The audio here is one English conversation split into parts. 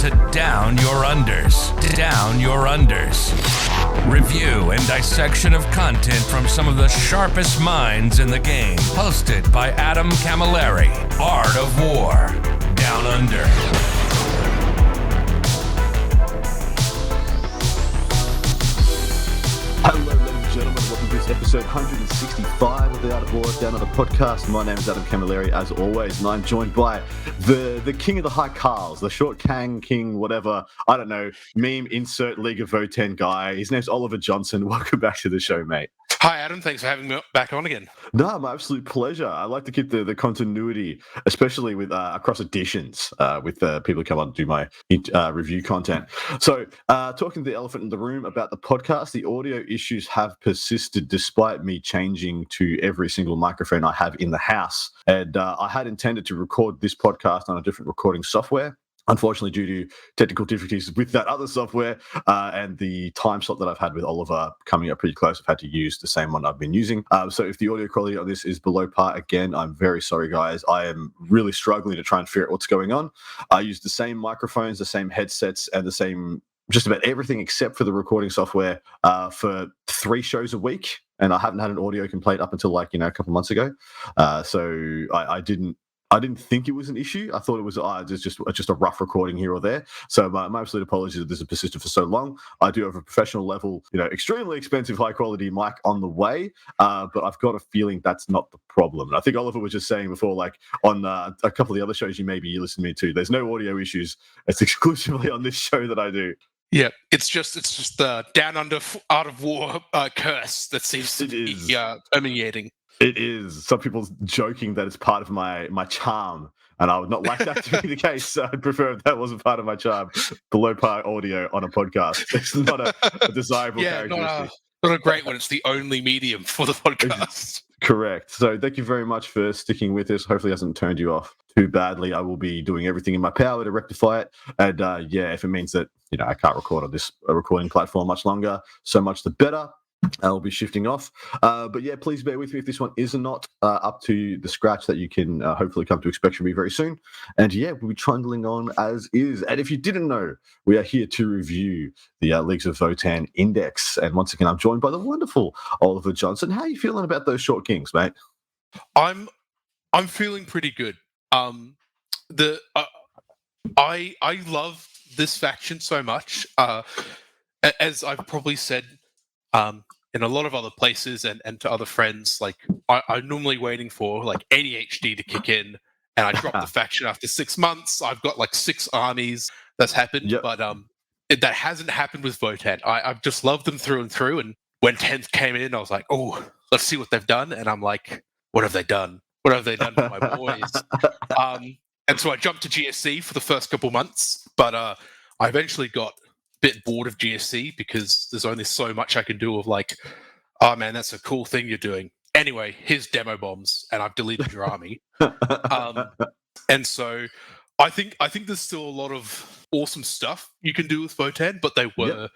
to Down Your Unders. Down Your Unders. Review and dissection of content from some of the sharpest minds in the game. Hosted by Adam Camilleri. Art of War. Down Under. Hello, ladies and gentlemen. Welcome to this episode 165 of the Art of War Down Under podcast. My name is Adam Camilleri, as always, and I'm joined by the king of the high Carls, the short Kang King, whatever, I don't know, meme insert League of Votann guy. His name's Oliver Johnson. Welcome back to the show, mate. Hi, Adam. Thanks for having me back on again. No, my absolute pleasure. I like to keep the continuity, especially with across editions, with people who come on and do my review content. So, talking to the elephant in the room about the podcast, the audio issues have persisted despite me changing to every single microphone I have in the house. And I had intended to record this podcast on a different recording software. Unfortunately, due to technical difficulties with that other software and the time slot that I've had with Oliver coming up pretty close, I've had to use the same one I've been using. So if the audio quality on this is below par, again, I'm very sorry, guys. I am really struggling to try and figure out what's going on. I use the same microphones, the same headsets, and the same just about everything except for the recording software for 3 shows a week. And I haven't had an audio complaint up until a couple months ago. So I didn't think it was an issue. I thought it was just a rough recording here or there. So my absolute apologies that this has persisted for so long. I do have a professional level, extremely expensive, high quality mic on the way, but I've got a feeling that's not the problem. And I think Oliver was just saying before, on a couple of the other shows you listen to me to, there's no audio issues. It's exclusively on this show that I do. Yeah, it's just the Down Under Art of War curse that seems to be permeating. It is. Some people joking that it's part of my charm, and I would not like that to be the case. I'd prefer if that wasn't part of my charm. Below par audio on a podcast. It's not a desirable characteristic. Not a great one. It's the only medium for the podcast. Correct. So thank you very much for sticking with us. Hopefully it hasn't turned you off too badly. I will be doing everything in my power to rectify it. And if it means that I can't record on this recording platform much longer, so much the better. I'll be shifting off. But yeah, please bear with me if this one is not up to the scratch that you can hopefully come to expect from me very soon. And yeah, we'll be trundling on as is. And if you didn't know, we are here to review the Leagues of Votann Index. And once again, I'm joined by the wonderful Oliver Johnson. How are you feeling about those short kings, mate? I'm feeling pretty good. I love this faction so much. As I've probably said in a lot of other places and to other friends, I'm normally waiting for ADHD to kick in, and I drop the faction after 6 months. I've got 6 armies. That's happened, yep. But that hasn't happened with Votann. I've just loved them through and through, and when 10th came in, I was like, oh, let's see what they've done, and I'm like, what have they done? What have they done to my boys? And so I jumped to GSC for the first couple months, but I eventually got bit bored of GSC because there's only so much I can do of oh man, that's a cool thing you're doing. Anyway, here's demo bombs, and I've deleted your army. And so I think there's still a lot of awesome stuff you can do with Votann, but they were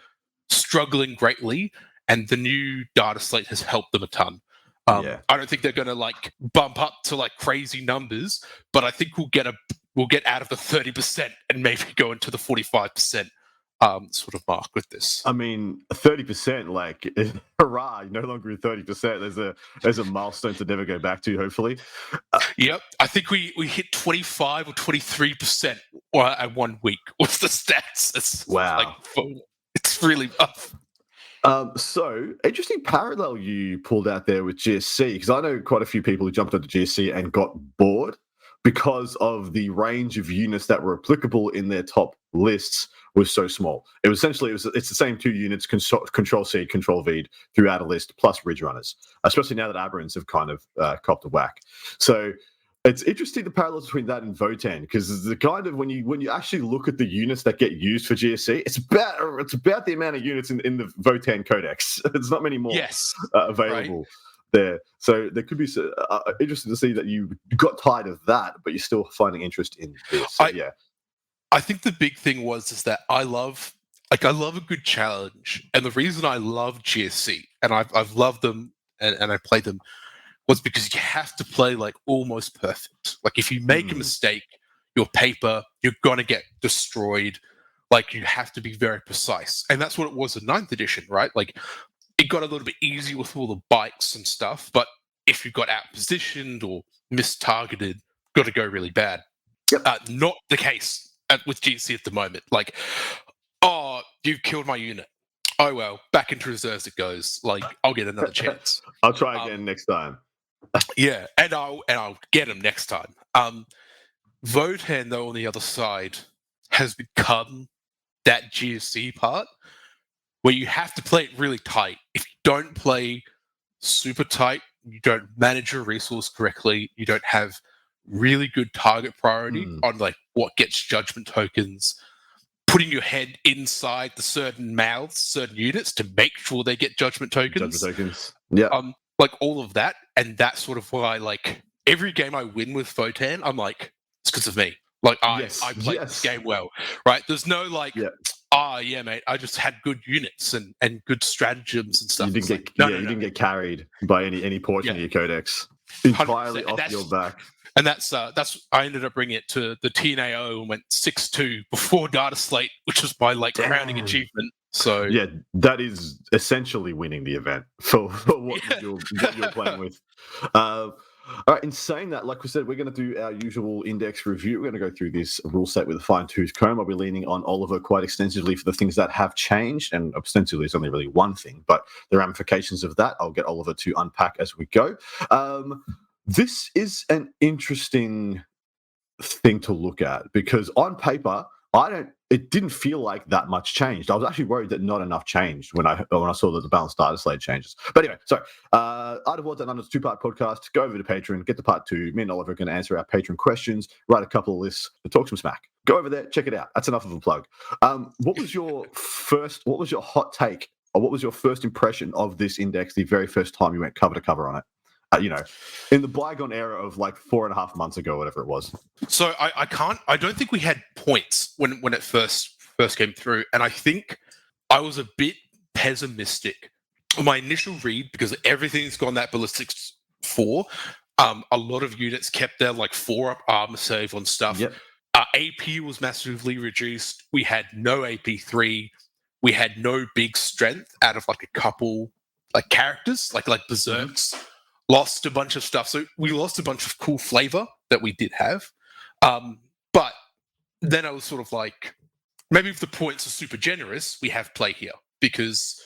struggling greatly, and the new data slate has helped them a ton. I don't think they're going to bump up to crazy numbers, but I think we'll get out of the 30% and maybe go into the 45%. Sort of mark with this. I mean, 30%, hurrah! You're no longer at 30%. There's a milestone to never go back to. Hopefully. Yep, I think we hit 25 or 23% at 1 week. What's the stats? Wow, it's really rough. So interesting parallel you pulled out there with GSC, because I know quite a few people who jumped onto GSC and got bored because of the range of units that were applicable in their top lists was so small. It's the same 2 units, Control C, Control V throughout a list, plus Ridge Runners, especially now that Aberrants have kind of copped a whack. So it's interesting the parallels between that and Votann, because the kind of when you actually look at the units that get used for GSC, it's about the amount of units in the Votann Codex. There's not many more available. Right. There, so there could be interesting to see that you got tired of that, but you're still finding interest in this. So, I think the big thing is that I love a good challenge, and the reason I love GSC and I've loved them and I played them was because you have to play almost perfect. If you make a mistake, your paper, you're gonna get destroyed. Like, you have to be very precise. And that's what it was in 9th edition, right? Like, it got a little bit easier with all the bikes and stuff, but if you got out-positioned or mistargeted, got to go really bad. Yep. Not the case with GC at the moment. Like, oh, you've killed my unit. Oh, well, back into reserves it goes. Like, I'll get another chance. I'll try again next time. Yeah, and I'll get him next time. Votann, though, on the other side, has become that GSC part where you have to play it really tight. If you don't play super tight, you don't manage your resource correctly, you don't have really good target priority on like what gets judgment tokens, putting your head inside the certain mouths, certain units to make sure they get judgment tokens. Yeah. Like all of that. And that's sort of why, like, every game I win with Votann, I'm like, it's because of me. Like, I played this game well, right? There's no like, yeah, mate, I just had good units and good stratagems and stuff. You didn't get carried by any portion of your codex. Entirely off your back. And that's I ended up bringing it to the TNAO and went 6-2 before Data Slate, which was my like crowning achievement. So yeah, that is essentially winning the event for what you're playing with. All right, in saying that, like we said, we're going to do our usual index review. We're going to go through this rule set with a fine-tooth comb. I'll be leaning on Oliver quite extensively for the things that have changed, and ostensibly it's only really one thing, but the ramifications of that, I'll get Oliver to unpack as we go. This is an interesting thing to look at because on paper, it didn't feel like that much changed. I was actually worried that not enough changed when I saw that the balanced data slate changes. But anyway, so Art of Votann is a 2-part podcast. Go over to Patreon, get to part 2. Me and Oliver are going to answer our patron questions, write a couple of lists, and talk some smack. Go over there, check it out. That's enough of a plug. What was your hot take, or what was your first impression of this index the very first time you went cover to cover on it? In the bygone era of like 4.5 months ago, whatever it was. So I don't think we had points when it first came through. And I think I was a bit pessimistic on my initial read because everything's gone that ballistics 4. A lot of units kept their like 4-up armor save on stuff. Yep. AP was massively reduced. We had no AP3. We had no big strength out of like a couple like characters, like berserks. Lost a bunch of stuff. So we lost a bunch of cool flavor that we did have. But then I was sort of like, maybe if the points are super generous, we have play here because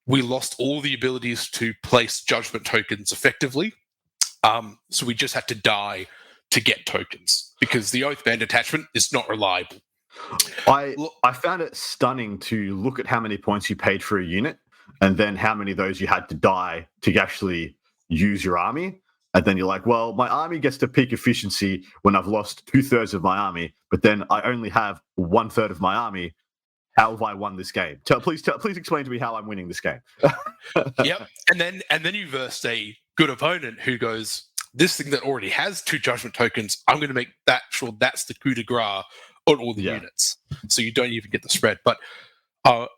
we lost all the abilities to place judgment tokens effectively. So we just had to die to get tokens because the Oathband attachment is not reliable. I found it stunning to look at how many points you paid for a unit and then how many of those you had to die to actually use your army, and then you're like, well, my army gets to peak efficiency when I've lost 2/3 of my army, but then I only have 1/3 of my army. How have I won this game? Please explain to me how I'm winning this game. Yep, and then you verse a good opponent who goes, this thing that already has 2 judgment tokens, I'm going to make that sure that's the coup de grace on all the units, so you don't even get the spread. But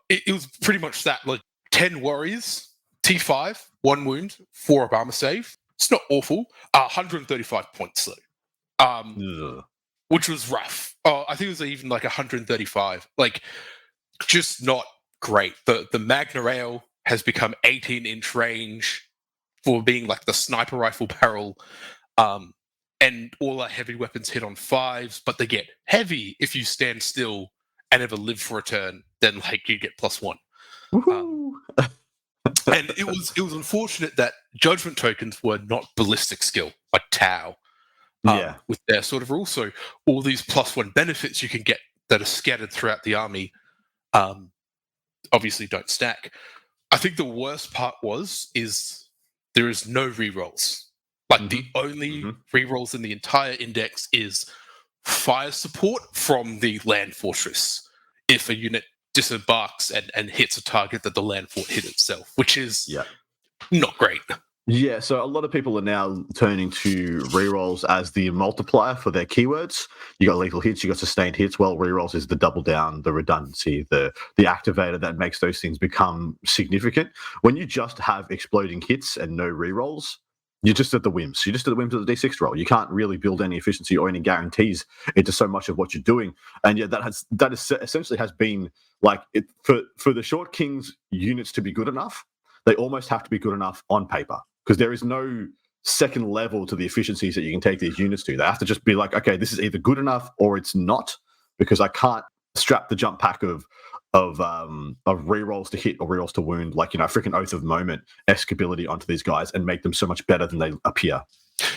it was pretty much that, like 10 warriors. T5, 1 wound, 4 armor save. It's not awful. 135 points though, which was rough. I think it was even like 135. Like, just not great. The Magna Rail has become 18-inch range for being like the sniper rifle barrel, and all our heavy weapons hit on 5s, but they get heavy if you stand still and ever live for a turn. Then like you get +1. And it was unfortunate that judgment tokens were not ballistic skill like Tau, with their sort of rules. So all these +1 benefits you can get that are scattered throughout the army, obviously don't stack. I think the worst part is there is no rerolls. Like the only rerolls in the entire index is fire support from the land fortress. If a unit disembarks and hits a target that the land fort hit itself, which is not great. Yeah, so a lot of people are now turning to rerolls as the multiplier for their keywords. You got lethal hits, you got sustained hits. Well, rerolls is the double down, the redundancy, the activator that makes those things become significant. When you just have exploding hits and no rerolls, You're just at the whims. You're just at the whims of the D6 roll. You can't really build any efficiency or any guarantees into so much of what you're doing. And yet that is essentially has been like it for the Short Kings units to be good enough. They almost have to be good enough on paper because there is no second level to the efficiencies that you can take these units to. They have to just be like, okay, this is either good enough or it's not, because I can't strap the jump pack of rerolls to hit or rerolls to wound, like, freaking Oath of Moment esque ability onto these guys and make them so much better than they appear.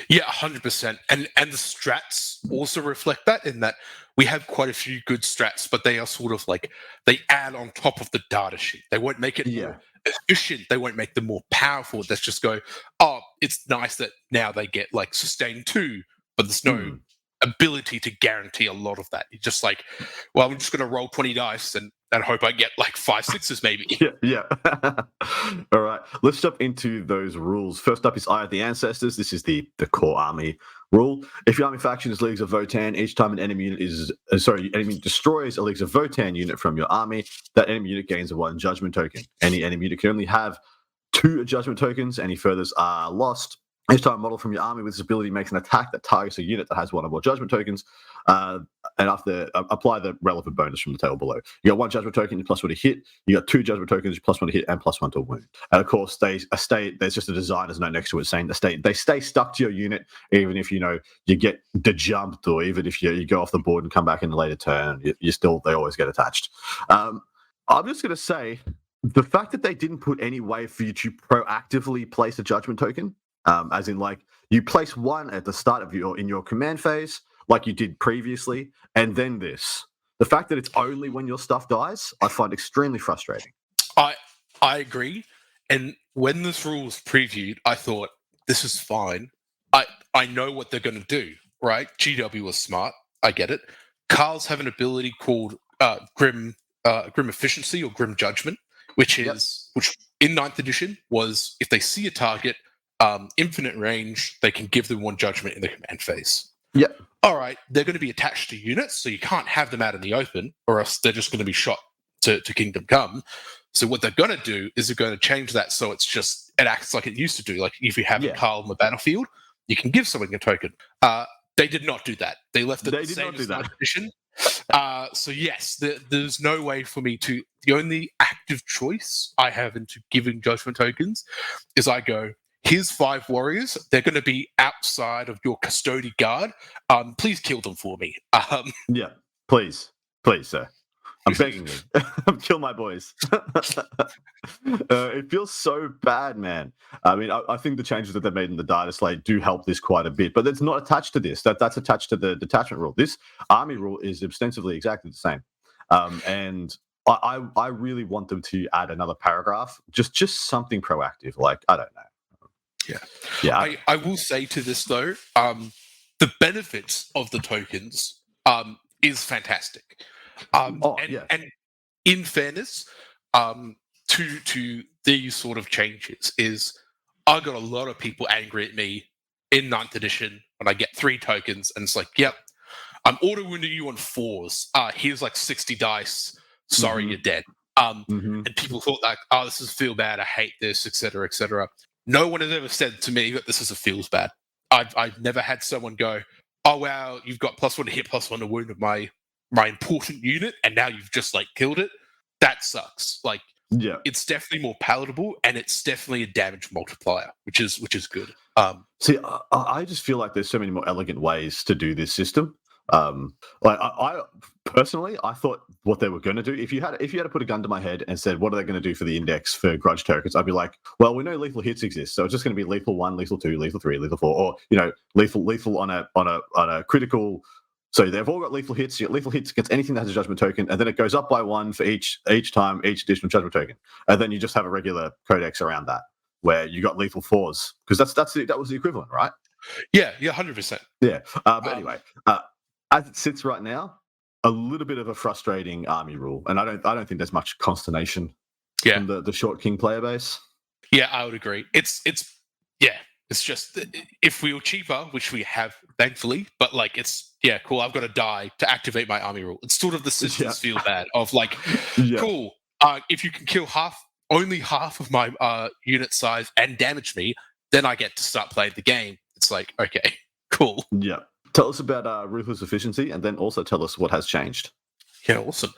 Yeah, 100%. And the strats also reflect that, in that we have quite a few good strats, but they are sort of like, they add on top of the data sheet. They won't make it more efficient. They won't make them more powerful. Let's just go, oh, it's nice that now they get like sustain 2, but there's no ability to guarantee a lot of that. You're just like, well, I'm just going to roll 20 dice and hope I get like 5 6s maybe. Yeah. All right. Let's jump into those rules. First up is Eye of the Ancestors. This is the core army rule. If your army faction is Leagues of Votann, each time an enemy unit enemy destroys a Leagues of Votann unit from your army, that enemy unit gains a 1 judgment token. Any enemy unit can only have 2 judgment tokens. Any furthers are lost. Each time a model from your army with this ability makes an attack that targets a unit that has 1 or more judgment tokens, and after apply the relevant bonus from the table below. You got 1 judgment token, +1 to hit. You got 2 judgment tokens, +1 to hit, and +1 to wound. And of course, there's just a designer's note next to it saying they stay stuck to your unit, even if you get dejumped, or even if you go off the board and come back in a later turn, they always get attached. I'm just going to say the fact that they didn't put any way for you to proactively place a judgment token. As in, like, you place 1 at the start of in your command phase, like you did previously, and then this. The fact that it's only when your stuff dies, I find extremely frustrating. I agree. And when this rule was previewed, I thought, this is fine. I know what they're going to do, right? GW was smart. I get it. Carls have an ability called Grim Efficiency or Grim Judgment, which in 9th edition was, if they see a target, infinite range, they can give them 1 judgment in the command phase. Yeah. All right, they're going to be attached to units, so you can't have them out in the open, or else they're just going to be shot to Kingdom Come. So what they're going to do is they're going to change that so it acts like it used to do. Like if you have a Carl on the battlefield, you can give someone a token. They did not do that. They left it the same as 9th edition. So yes, there's no way for me to. The only active choice I have into giving judgment tokens is I go, here's 5 warriors. They're going to be outside of your custody guard. Please kill them for me. Yeah, please, sir. I'm begging you. Kill my boys. It feels so bad, man. I mean, I think the changes that they made in the data slate do help this quite a bit, but it's not attached to this. That's attached to the detachment rule. This army rule is ostensibly exactly the same. And I really want them to add another paragraph, just something proactive. Like, I don't know. Yeah. I will say to this though, the benefits of the tokens is fantastic. And in fairness, to these sort of changes, is I got a lot of people angry at me in 9th edition when I get 3 tokens and it's like, yep, I'm auto wounding you on 4s. Here's like 60 dice. Sorry, you're dead. And people thought like, oh, this is feel bad. I hate this, etc., etc. No one has ever said to me that this is a feels bad. I've never had someone go, oh wow, you've got +1 to hit, +1 to wound of my important unit, and now you've just like killed it. That sucks. Like, yeah, it's definitely more palatable, and it's definitely a damage multiplier, which is good. See, I just feel like there's so many more elegant ways to do this system. Like I personally, I thought what they were going to do, if you had to put a gun to my head and said, what are they going to do for the index for grudge tokens? I'd be like, well, we know lethal hits exist, so it's just going to be lethal 1, lethal 2, lethal 3, lethal 4, or lethal on a critical. So they've all got lethal hits. You get lethal hits against anything that has a judgment token, and then it goes up by 1 for each time, each additional judgment token, and then you just have a regular codex around that where you got lethal 4s, because that was the equivalent, right? Yeah, 100%. Yeah, but anyway, as it sits right now, a little bit of a frustrating army rule, and I don't think there's much consternation from the Short King player base. Yeah, I would agree. It's just, if we were cheaper, which we have thankfully, but like it's cool. I've got to die to activate my army rule. It's sort of the systems feel bad of like, cool. If you can kill only half of my unit size and damage me, then I get to start playing the game. It's like, okay, cool. Yeah. Tell us about ruthless efficiency, and then also tell us what has changed. Yeah, awesome.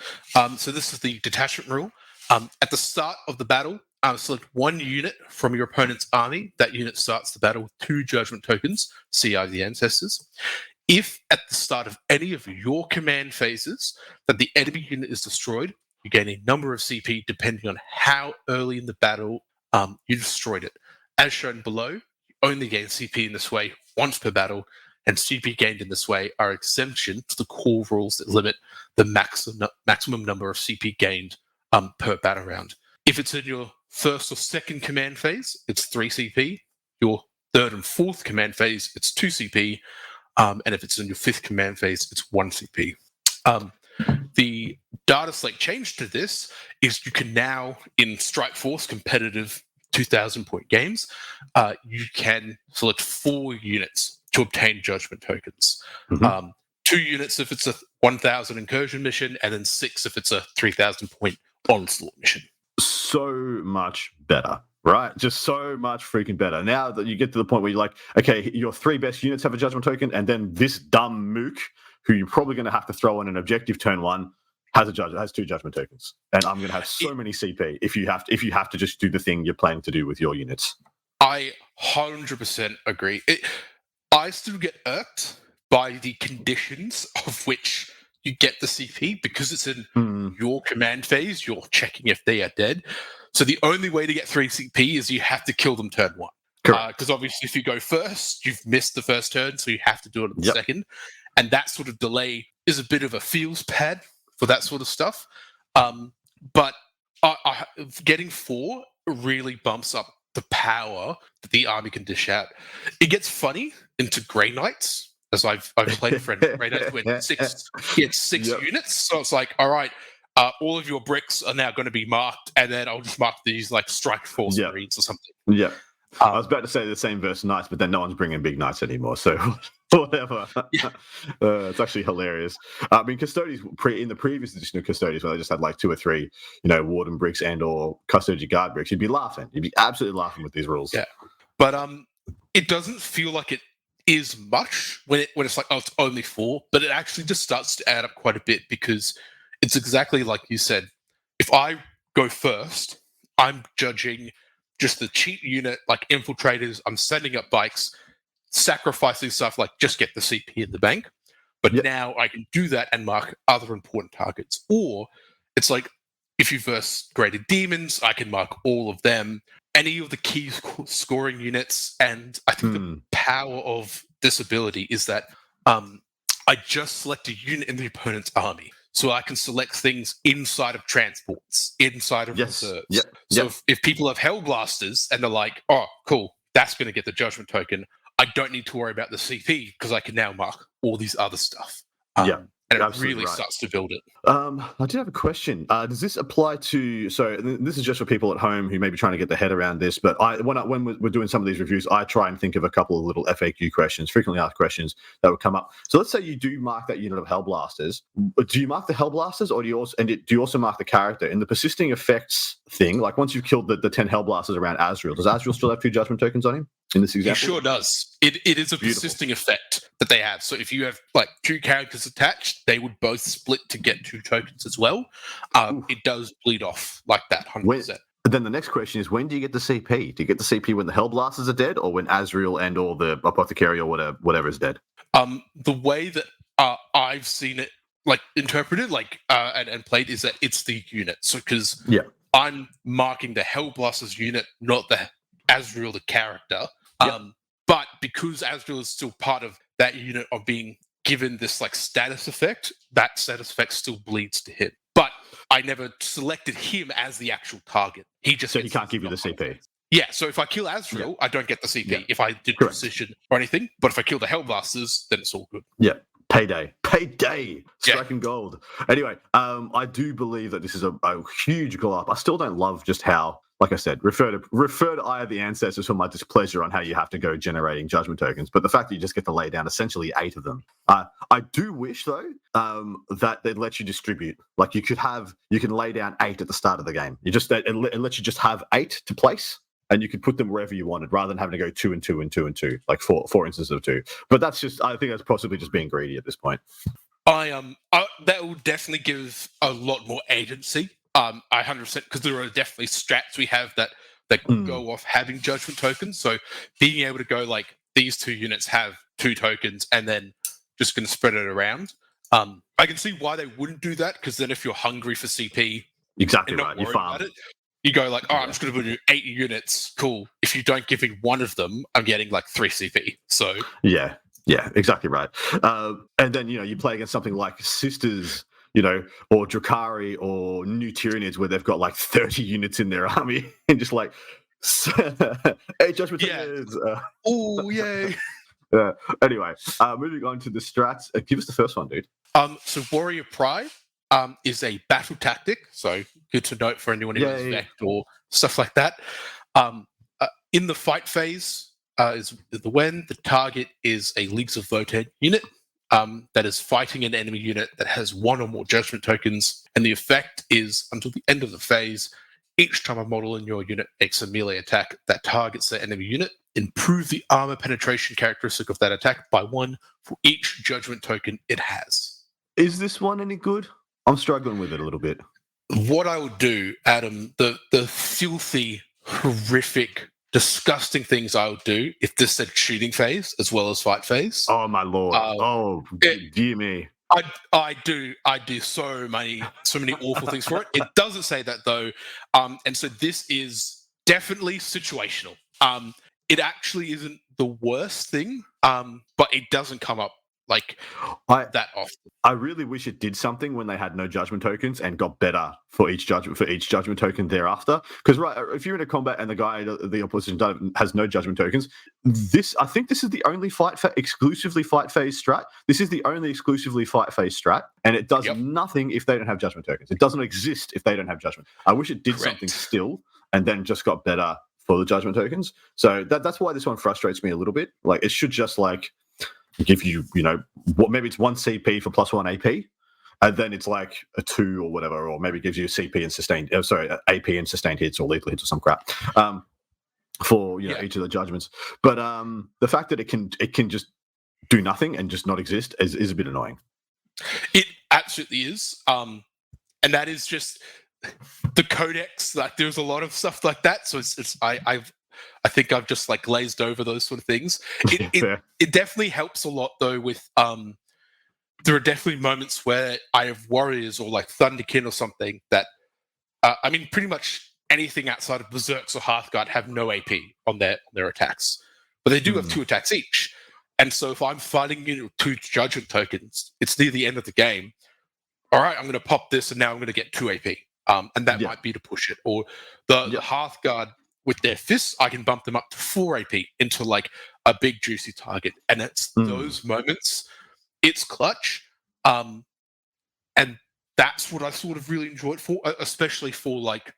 So this is the detachment rule. At the start of the battle, select one unit from your opponent's army. That unit starts the battle with 2 judgment tokens, CI the ancestors. If at the start of any of your command phases that the enemy unit is destroyed, you gain a number of CP depending on how early in the battle you destroyed it. As shown below, you only gain CP in this way once per battle, and CP gained in this way are exemption to the core rules that limit the maximum number of CP gained per battle round. If it's in your first or second command phase, it's 3 CP. Your third and fourth command phase, it's 2 CP. And if it's in your 5th command phase, it's 1 CP. The data slate change to this is you can now, in Strike Force competitive 2,000 point games, you can select 4 units to obtain judgment tokens. 2 units if it's a 1,000 incursion mission, and then 6 if it's a 3,000 point onslaught mission. So much better, right? Just so much freaking better. Now that you get to the point where you're like, okay, your 3 best units have a judgment token, and then this dumb mook, who you're probably going to have to throw on an objective turn 1, has 2 judgment tokens, and I'm going to have so many CP if you have to just do the thing you're planning to do with your units. I 100% agree. I still get irked by the conditions of which you get the CP because it's in your command phase. You're checking if they are dead. So the only way to get 3 CP is you have to kill them turn 1. Because obviously if you go first, you've missed the first turn, so you have to do it at the second. And that sort of delay is a bit of a feels pad for that sort of stuff. But getting 4 really bumps up the power that the army can dish out. It gets funny into Grey Knights, as I've played a friend Grey Knights who had 6 units. So it's like, all right, all of your bricks are now going to be marked, and then I'll just mark these like Strike Force Marines or something. Yeah. I was about to say the same versus Knights, but then no one's bringing big Knights anymore, so whatever. It's actually hilarious. I mean, Custodies, in the previous edition of Custodies, when they just had like 2 or 3, Warden bricks and or Custodian Guard bricks, you'd be laughing. You'd be absolutely laughing with these rules. Yeah. But it doesn't feel like it is much when it's like, oh, it's only 4, but it actually just starts to add up quite a bit because it's exactly like you said. If I go first, I'm judging just the cheap unit, like infiltrators. I'm sending up bikes, sacrificing stuff like just get the CP in the bank. But now I can do that and mark other important targets. Or it's like if you verse graded demons, I can mark all of them, any of the key scoring units. And I think the power of this ability is that I just select a unit in the opponent's army. So I can select things inside of transports, inside of reserves. So if people have Hellblasters and they're like, oh, cool, that's going to get the judgment token, I don't need to worry about the CP because I can now mark all these other stuff. And it really starts to build it. I did have a question. Does this apply to... So this is just for people at home who may be trying to get their head around this, but when we're doing some of these reviews, I try and think of a couple of little FAQ questions, frequently asked questions that would come up. So let's say you do mark that unit of Hellblasters. Do you mark the Hellblasters, or do you also mark the character? In the persisting effects thing, like once you've killed the 10 Hellblasters around Azrael, does Azrael still have 2 judgment tokens on him? In this example? It sure does. It is a persisting effect that they have. So if you have like 2 characters attached, they would both split to get 2 tokens as well. It does bleed off like that, 100%. Then the next question is, when do you get the CP? Do you get the CP when the Hellblasters are dead, or when Azrael and or the Apothecary or whatever is dead? The way that I've seen it like interpreted and played is that it's the unit. So because I'm marking the Hellblasters unit, not the Azrael the character. But because Azrael is still part of that unit of being given this like status effect, that status effect still bleeds to him. But I never selected him as the actual target. He can't give you the CP. Yeah, so if I kill Azrael, I don't get the CP if I did precision or anything. But if I kill the Hellblasters, then it's all good. Yeah. Payday, striking gold. Anyway, I do believe that this is a huge glow up. I still don't love just how, like I said, refer to Eye of the Ancestors for my displeasure on how you have to go generating judgment tokens. But the fact that you just get to lay down essentially 8 of them. I do wish though that they'd let you distribute. Like you can lay down 8 at the start of the game. It lets you just have 8 to place. and you could put them wherever you wanted, rather than having to go 2 and 2 and 2 and 2, like four instances of 2. But I think that's possibly just being greedy at this point. That will definitely give a lot more agency. I 100%, because there are definitely strats we have that go off having judgment tokens. So being able to go like these 2 units have 2 tokens and then just going to spread it around. I can see why they wouldn't do that, because then if you're hungry for CP, exactly and not right, worried about it, you go like, I'm just going to do 8 units. Cool. If you don't give me one of them, I'm getting like 3 CP. So yeah, exactly right. And then you play against something like Sisters, or Drakari or New Tyranids, where they've got like 30 units in their army, and just like, hey, Judgment Tokens. Oh, yay. Anyway, moving on to the strats. Give us the first one, dude. So Warrior Pride is a battle tactic. So good to note for anyone who is Vect or stuff like that. In the fight phase is when the target is a Leagues of Votann unit that is fighting an enemy unit that has 1 or more judgment tokens, and the effect is until the end of the phase, each time a model in your unit makes a melee attack that targets the enemy unit, improve the armor penetration characteristic of that attack by 1 for each judgment token it has. Is this one any good? I'm struggling with it a little bit. What I would do, Adam, the filthy, horrific, disgusting things I would do if this said shooting phase as well as fight phase. Oh my lord! Dear me! I do so many awful things for it. It doesn't say that though, and so this is definitely situational. It actually isn't the worst thing, but it doesn't come up like that often. I really wish it did something when they had no judgment tokens and got better for each judgment token thereafter. Because if you're in a combat and the opposition has no judgment tokens, I think this is the only exclusively fight phase strat. This is the only exclusively fight phase strat, and it does nothing if they don't have judgment tokens. It doesn't exist if they don't have judgment. I wish it did something still, and then just got better for the judgment tokens. So that's why this one frustrates me a little bit. Like, it should just like give you, maybe it's 1 CP for +1 AP, and then it's like a 2 or whatever, or maybe it gives you CP and sustained, AP and sustained hits or lethal hits or some crap for each of the judgments. But the fact that it can just do nothing and just not exist is a bit annoying. It absolutely is, and that is just the codex. Like, there's a lot of stuff like that. So I think I've just like glazed over those sort of things. It definitely helps a lot though with there are definitely moments where I have warriors or like Thunderkin or something that pretty much anything outside of Berserks or Hearthguard have no AP on their attacks, but they do have 2 attacks each. And so if I'm fighting you with 2 judgment tokens, it's near the end of the game. All right, I'm going to pop this, and now I'm going to get 2 AP, and that might be to push it. Or the Hearthguard, with their fists, I can bump them up to 4 AP into like a big juicy target. And it's those moments, it's clutch. And that's what I sort of really enjoy it for, especially for like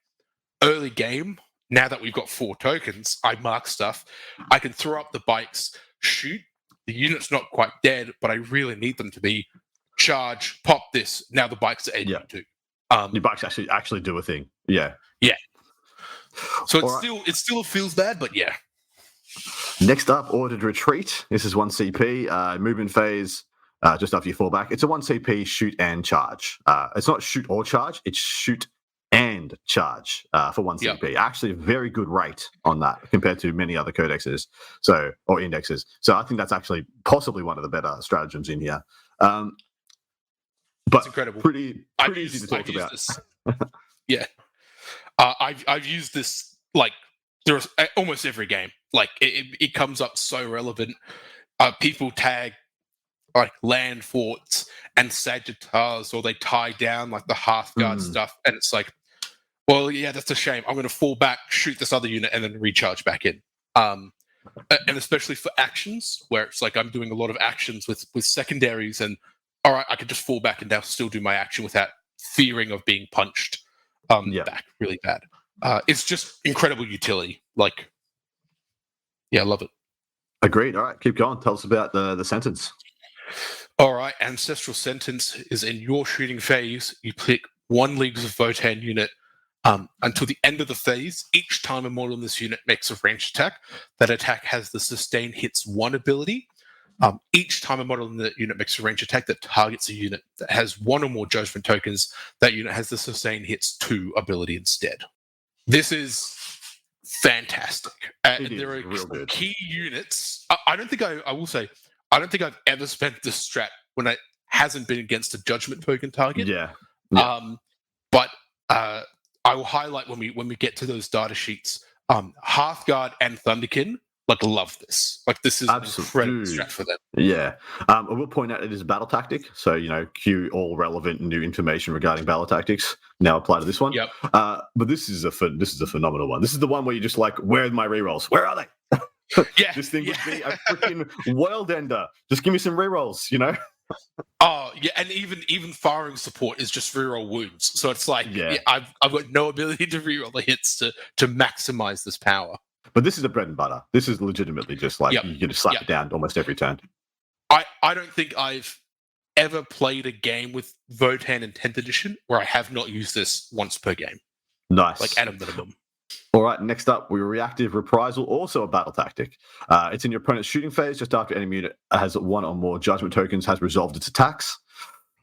early game. Now that we've got 4 tokens, I mark stuff. I can throw up the bikes, shoot. The unit's not quite dead, but I really need them to be charge, pop this. Now the bikes are edging too. Your bikes actually do a thing. Yeah. Yeah. So it still feels bad, but yeah. Next up, Ordered Retreat. This is 1 CP, movement phase, just after you fall back. It's a 1 CP shoot and charge. It's not shoot or charge, it's shoot and charge for 1 CP. Actually, a very good rate on that compared to many other codexes or indexes. So I think that's actually possibly one of the better stratagems in here. But it's incredible. Pretty easy to talk about. Yeah. I've used this like there's almost every game. Like it comes up so relevant. People tag like land forts and Sagittars, or they tie down like the Hearthguard stuff, and it's like, well, yeah, that's a shame. I'm going to fall back, shoot this other unit, and then recharge back in. And especially for actions, where it's like I'm doing a lot of actions with secondaries, and all right, I could just fall back and now still do my action without fearing of being punched back really bad. It's just incredible utility. Like, yeah, I love it. Agreed. All right, keep going. Tell us about the sentence. All right, Ancestral Sentence is in your shooting phase. You pick 1 Leagues of Votann unit Until the end of the phase, each time a model in this unit makes a ranged attack, that attack has the sustain hits 1 ability. Each time a model in the unit makes a ranged attack that targets a unit that has 1 or more judgment tokens, that unit has the sustain hits 2 ability instead. This is fantastic. There are key units. I don't think I will say, I don't think I've ever spent this strat when it hasn't been against a judgment token target. Yeah. But I will highlight when we get to those data sheets. Hearthguard and Thunderkin love this. This is an incredible strat for them. Yeah. I will point out it is a battle tactic, so cue all relevant new information regarding battle tactics now apply to this one. Yep. But this is a phenomenal one. This is the one where you're just like, where are my rerolls? Where are they? Yeah. This thing would be a freaking world ender. Just give me some rerolls, Oh yeah, and even firing support is just reroll wounds. So it's like I've got no ability to reroll the hits to maximize this power. But this is a bread and butter. This is legitimately just you can just slap it down almost every turn. I don't think I've ever played a game with Votann in 10th edition where I have not used this once per game. Nice. At a minimum. All right, next up, Reactive Reprisal, also a battle tactic. It's in your opponent's shooting phase just after enemy unit has 1 or more judgment tokens, has resolved its attacks.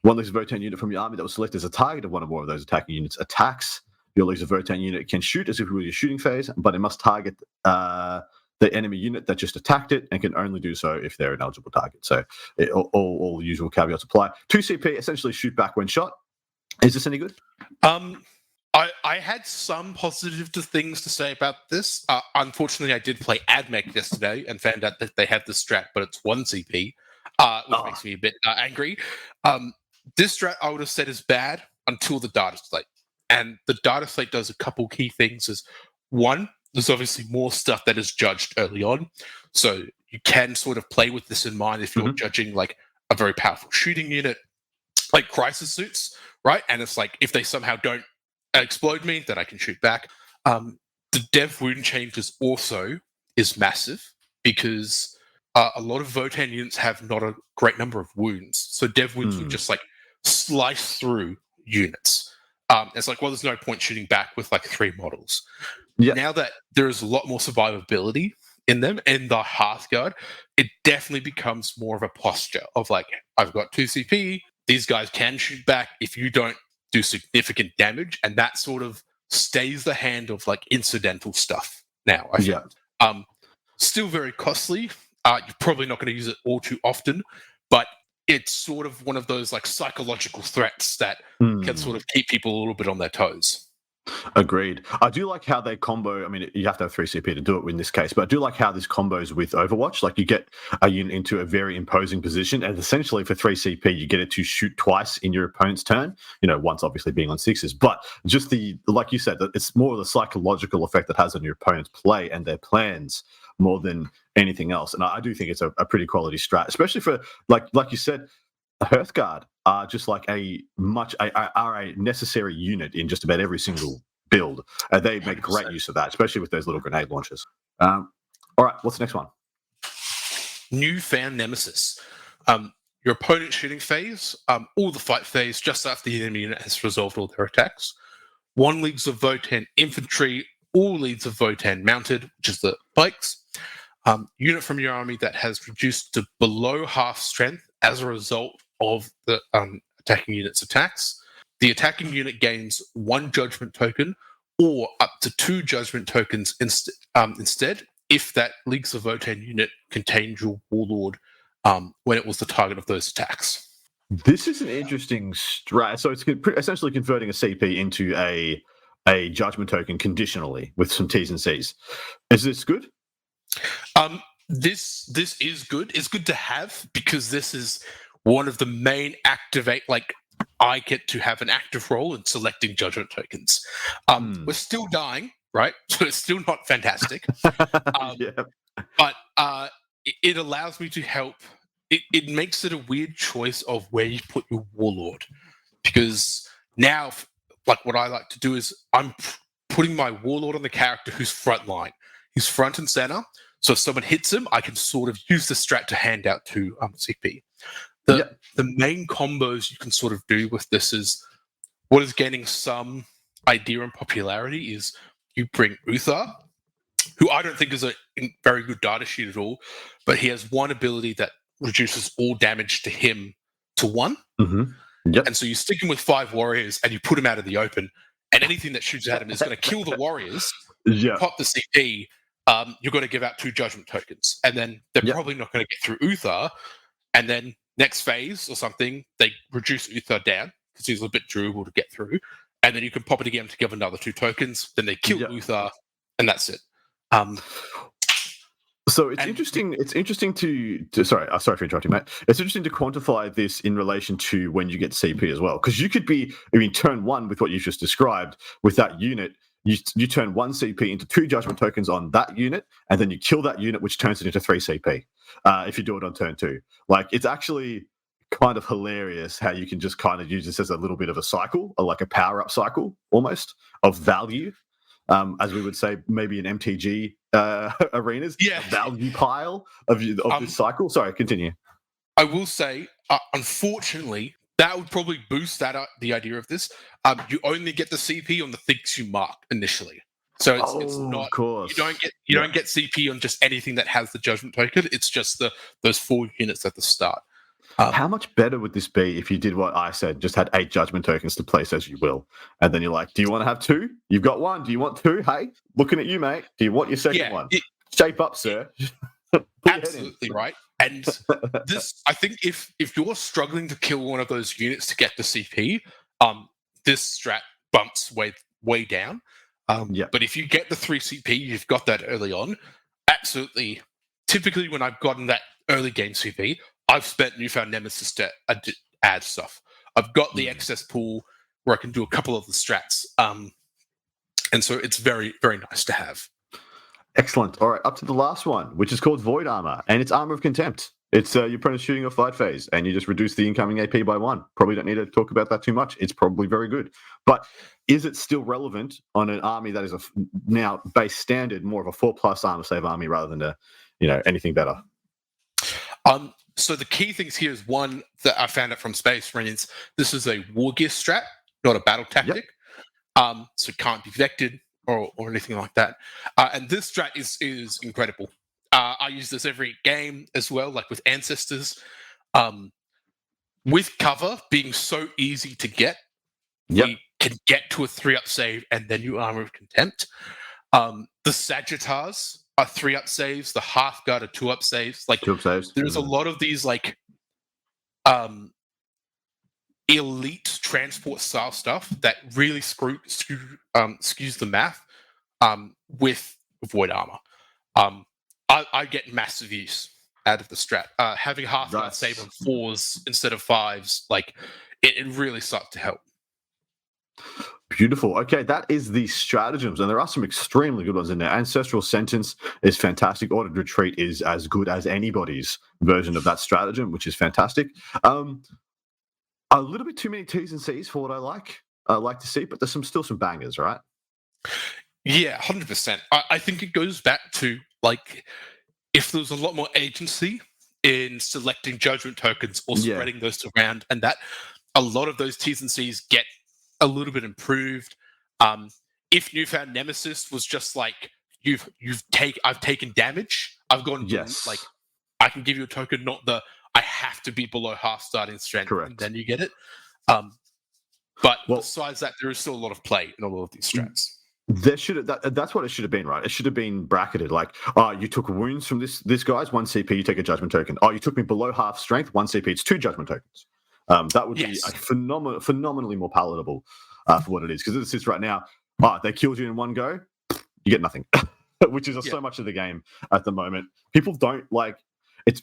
One leaves a Votann unit from your army that was selected as a target of 1 or more of those attacking units' attacks. Your leaves a Votann unit can shoot as if it were your shooting phase, but it must target the enemy unit that just attacked it and can only do so if they're an eligible target. So all usual caveats apply. 2 CP, essentially shoot back when shot. Is this any good? I had some positive things to say about this. Unfortunately, I did play AdMech yesterday and found out that they have the strat, but it's 1 CP, which makes me a bit angry. This strat I would have said is bad until the data slate. And the data slate does a couple key things. Is one, there's obviously more stuff that is judged early on. So you can sort of play with this in mind if you're judging a very powerful shooting unit, like crisis suits, right? And it's if they somehow don't explode me, then I can shoot back. The dev wound changes also is massive because a lot of Votann units have not a great number of wounds. So dev wounds would just slice through units. It's there's no point shooting back with 3 models. Yep. Now that there is a lot more survivability in them, in the Hearthguard, it definitely becomes more of a posture of I've got 2 CP, these guys can shoot back if you don't do significant damage, and that sort of stays the hand of incidental stuff now. I found. Still very costly. You're probably not going to use it all too often, but it's sort of one of those psychological threats that can sort of keep people a little bit on their toes. Agreed. I do like how they combo. I mean, you have to have 3 CP to do it in this case, but I do like how this combos with Overwatch. You get a unit into a very imposing position, and essentially for 3 CP, you get it to shoot twice in your opponent's turn. Once obviously being on 6s, but just like you said, that it's more of the psychological effect that has on your opponent's play and their plans more than anything else. And I do think it's a pretty quality strat, especially for like you said, Hearthguard are just a necessary unit in just about every single build. They make great use of that, especially with those little grenade launchers. All right, what's the next one? Newfound Nemesis. Your opponent's shooting phase, or the fight phase, just after the enemy unit has resolved all their attacks. 1 leads of Votann infantry, all leads of Votann mounted, which is the bikes. Unit from your army that has reduced to below half strength as a result of the attacking unit's attacks. The attacking unit gains 1 judgment token or up to 2 judgment tokens instead if that Leagues of Votann unit contained your warlord when it was the target of those attacks. This is an interesting strat. So it's essentially converting a CP into a judgment token conditionally with some T's and C's. Is this good? This is good. It's good to have because this is one of the main activate. I get to have an active role in selecting judgment tokens. We're still dying, right? So it's still not fantastic. But it allows me to help. It makes it a weird choice of where you put your warlord, because now, what I like to do is I'm putting my warlord on the character who's front line. He's front and center. So if someone hits him, I can sort of use the strat to hand out to CP. The main combos you can sort of do with this is what is gaining some idea and popularity is you bring Uther, who I don't think is a very good data sheet at all, but he has one ability that reduces all damage to him to 1. Yep. And so you stick him with 5 warriors and you put him out of the open, and anything that shoots at him is going to kill the warriors, Yeah. pop the CP. You're going to give out 2 judgment tokens, and then they're probably not going to get through Uther. And then next phase or something, they reduce Uther down because he's a bit durable to get through, and then you can pop it again to give another 2 tokens. Then they kill Uther, and that's it. So it's interesting. It's interesting to sorry for interrupting, mate. It's interesting to quantify this in relation to when you get CP as well, because you could be, turn 1 with what you've just described with that unit. You turn 1 CP into 2 judgment tokens on that unit, and then you kill that unit, which turns it into 3 CP. If you do it on turn 2, like it's actually kind of hilarious how you can just kind of use this as a little bit of a cycle, or like a power up cycle almost of value. As we would say, maybe in MTG arenas, a value pile of this cycle. Sorry, continue. I will say, unfortunately, that would probably boost the idea of this. You only get the CP on the things you mark initially, so it's not. Of course. You don't get CP on just anything that has the judgment token. It's just those 4 units at the start. How much better would this be if you did what I said, just had 8 judgment tokens to place as you will, and then you're like, do you want to have 2? You've got 1. Do you want 2? Hey, looking at you, mate. Do you want your second one? Shape up, sir. Absolutely right. And this, I think, if you're struggling to kill one of those units to get the CP, this strat bumps way down. But if you get the 3 CP, you've got that early on. Absolutely. Typically, when I've gotten that early game CP, I've spent Newfound Nemesis to add stuff. I've got the excess pool where I can do a couple of the strats. And so it's very, very nice to have. Excellent. All right, up to the last one, which is called Void Armor, and it's Armor of Contempt. It's your opponent shooting off fight phase, and you just reduce the incoming AP by 1. Probably don't need to talk about that too much. It's probably very good. But is it still relevant on an army that is now base standard, more of a 4+ armor save army rather than anything better? So the key things here is, one, that I found out from Space Marines, this is a war gear strat, not a battle tactic. So it can't be vected or anything like that. And this strat is incredible. I use this every game as well, like with Ancestors. With cover being so easy to get, we can get to a 3-up save and then you Armor of Contempt. The Sagittars are 3-up saves. The Half-Guard are 2-up saves. Like 2-up saves. There's a lot of these like elite transport style stuff that really skews the math with Void Armor. I get massive use out of the strat. Having Half-Guard save on 4s instead of 5s, like it really starts to help. Beautiful. Okay, that is the stratagems, and there are some extremely good ones in there. Ancestral Sentence is fantastic. Ordered Retreat is as good as anybody's version of that stratagem, which is fantastic. A little bit too many T's and C's for what I like to see, but there's still some bangers, right? Yeah, 100%. I think it goes back to, like, if there was a lot more agency in selecting judgment tokens or spreading those around, and that a lot of those T's and C's get a little bit improved. If Newfound Nemesis was just like, I've taken damage, I've gone like, I can give you a token, not the I have to be below half starting strength, and then you get it. But besides that, there is still a lot of play in all of these strats. That's what it should have been, right? It should have been bracketed like, you took wounds from this guy's 1 CP, you take a judgment token. You took me below half strength, 1 CP, it's 2 judgment tokens. That would be phenomenally more palatable for what it is. Because this is right now, they killed you in one go, you get nothing, which is so much of the game at the moment. People don't like it's.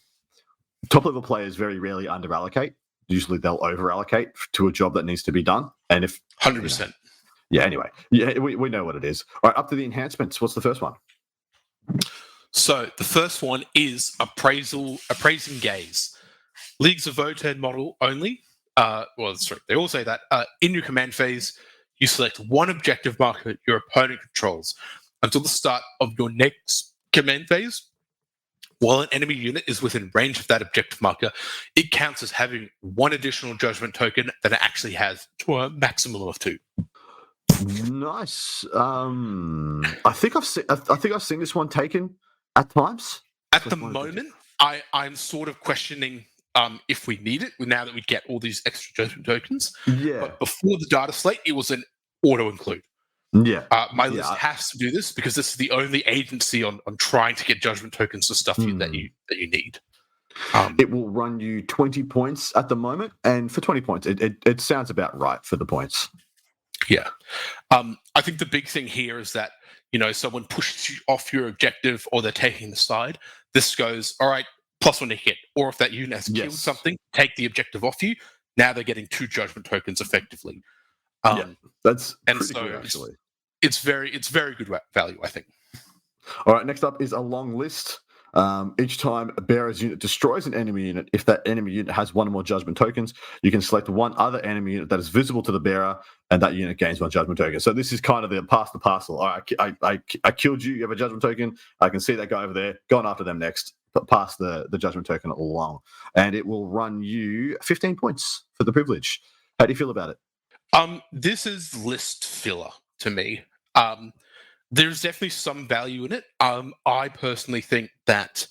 Top level players very rarely under allocate. Usually they'll over allocate to a job that needs to be done. And if 100%. Anyway, we know what it is. All right, up to the enhancements. What's the first one? So the first one is appraising gaze. Leagues of Votann model only. They all say that. In your command phase, you select one objective marker your opponent controls until the start of your next command phase. While an enemy unit is within range of that objective marker, it counts as having 1 additional judgment token that it actually has to a maximum of 2. Nice. I think I've seen this one taken at times. At the moment, I'm sort of questioning if we need it now that we get all these extra judgment tokens. Yeah. But before the data slate, it was an auto include. Yeah. My list has to do this because this is the only agency on trying to get judgment tokens for stuff that you need. It will run you 20 points at the moment, and for 20 points, it sounds about right for the points. Yeah. I think the big thing here is that, someone pushes you off your objective or they're taking the side. This goes, all right, +1 to hit. Or if that unit has killed something, take the objective off you. Now they're getting 2 judgment tokens effectively. That's pretty good, actually. It's very good value, I think. All right, next up is a long list. Each time a bearer's unit destroys an enemy unit, if that enemy unit has 1 or more judgment tokens, you can select one other enemy unit that is visible to the bearer, and that unit gains 1 judgment token. So this is kind of the pass the parcel. All right, I killed you. You have a judgment token. I can see that guy over there. Going after them next. But pass the judgment token along, and it will run you 15 points for the privilege. How do you feel about it? This is list filler to me. There's definitely some value in it. I personally think that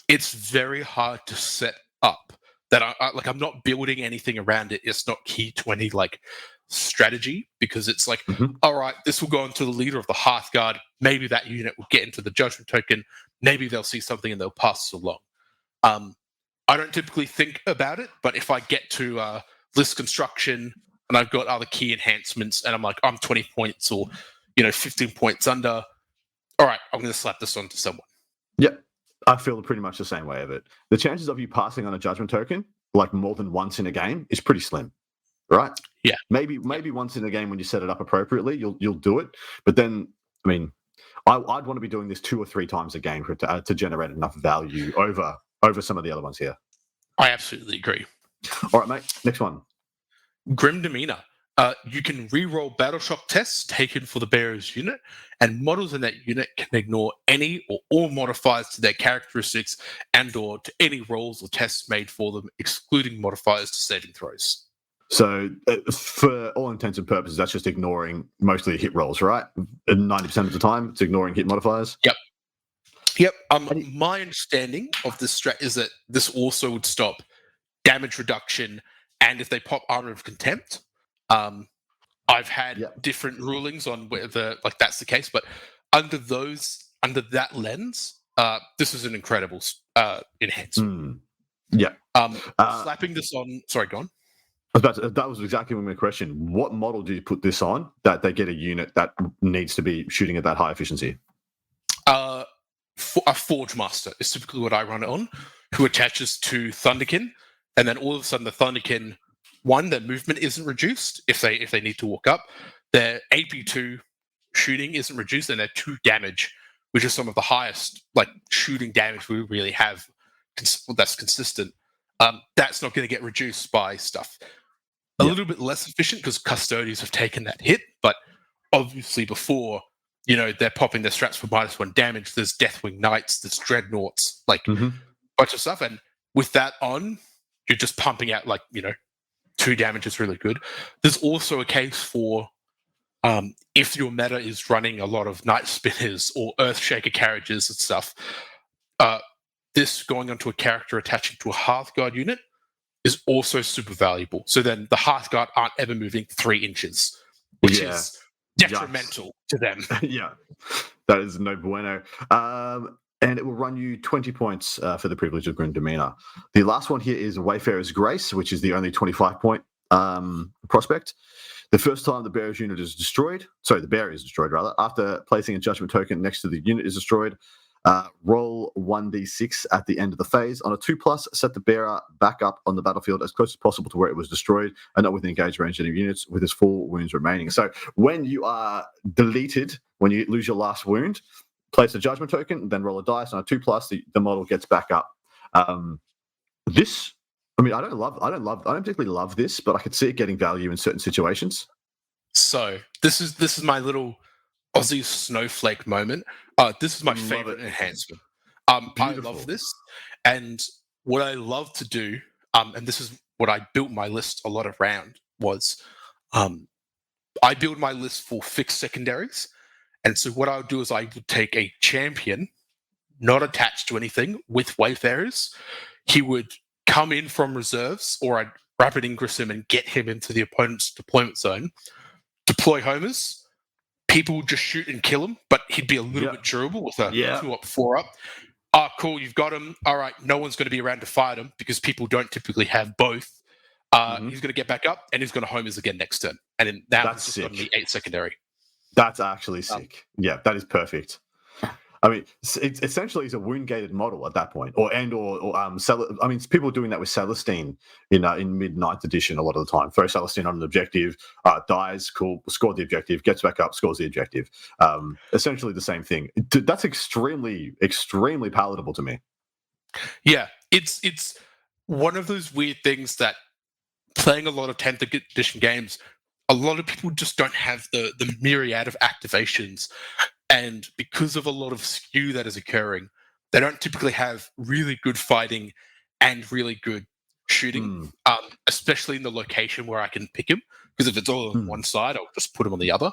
it's very hard to set up. That I'm not building anything around it. It's not key to any strategy, because it's like, all right, this will go into the leader of the Hearthguard. Maybe that unit will get into the judgment token. Maybe they'll see something and they'll pass it along. I don't typically think about it, but if I get to list construction and I've got other key enhancements and I'm like, I'm 20 points or 15 points under, all right, I'm going to slap this onto someone. Yep. I feel pretty much the same way of it. The chances of you passing on a judgment token, more than once in a game, is pretty slim, right? Yeah. Maybe once in a game when you set it up appropriately, you'll do it. But then, I'd want to be doing this 2 or 3 times a game for it to generate enough value over some of the other ones here. I absolutely agree. All right, mate. Next one. Grim Demeanor. You can re-roll battle shock tests taken for the bearer's unit, and models in that unit can ignore any or all modifiers to their characteristics and/or to any rolls or tests made for them, excluding modifiers to saving throws. So, for all intents and purposes, that's just ignoring mostly hit rolls, right? 90% of the time, it's ignoring hit modifiers. Yep. My understanding of this strat is that this also would stop damage reduction, and if they pop Armor of Contempt. I've had different rulings on whether that's the case, but under that lens, this is an incredible enhancement. Slapping this on. Sorry, go on. That was exactly my question. What model do you put this on that they get a unit that needs to be shooting at that high efficiency? A Forge Master is typically what I run it on, who attaches to Thunderkin, and then all of a sudden the Thunderkin, one, their movement isn't reduced if they need to walk up. Their AP2 shooting isn't reduced, and their 2 damage, which is some of the highest shooting damage we really have that's consistent. That's not going to get reduced by stuff. A little bit less efficient because Custodians have taken that hit, but obviously before, they're popping their strats for -1 damage. There's Deathwing Knights, there's Dreadnoughts, bunch of stuff. And with that on, you're just pumping out 2 damage is really good. There's also a case for if your meta is running a lot of Night Spinners or Earthshaker carriages and stuff, this going onto a character attaching to a Hearthguard unit is also super valuable. So then the Hearthguard aren't ever moving 3 inches, which is detrimental to them. Yeah, that is no bueno. And it will run you 20 points for the privilege of Grim Demeanor. The last one here is Wayfarer's Grace, which is the only 25-point prospect. The first time the bearer's unit is destroyed, the bearer is destroyed, rather, after placing a judgment token next to the unit is destroyed, roll 1d6 at the end of the phase. On a 2+, set the bearer back up on the battlefield as close as possible to where it was destroyed and not within engaged range of any units with his 4 wounds remaining. So when you are deleted, when you lose your last wound, place a judgment token, then roll a dice. On a 2+, the model gets back up. I don't particularly love this, but I could see it getting value in certain situations. So this is my little Aussie snowflake moment. This is my favorite enhancement. I love this, and what I love to do, and this is what I built my list a lot around, was I build my list for fixed secondaries. And so what I would do is I would take a champion, not attached to anything, with Wayfarers. He would come in from reserves, or I'd rapid ingress him and get him into the opponent's deployment zone, deploy homers. People would just shoot and kill him, but he'd be a little bit durable with a 2-up, 4-up. Cool, you've got him. All right, no one's going to be around to fight him because people don't typically have both. He's going to get back up, and he's going to homers again next turn. And then now he's just got the 8 secondary. That's actually sick. Yeah, that is perfect. I mean, it's essentially it's a wound-gated model at that point, or I mean, people are doing that with Celestine in mid-9th edition a lot of the time. Throw Celestine on an objective, dies, cool, scored the objective, gets back up, scores the objective. Essentially the same thing. That's extremely, extremely palatable to me. Yeah, it's one of those weird things that playing a lot of 10th edition games, a lot of people just don't have the myriad of activations. And because of a lot of skew that is occurring, they don't typically have really good fighting and really good shooting, especially in the location where I can pick him. Because if it's all on one side, I'll just put him on the other.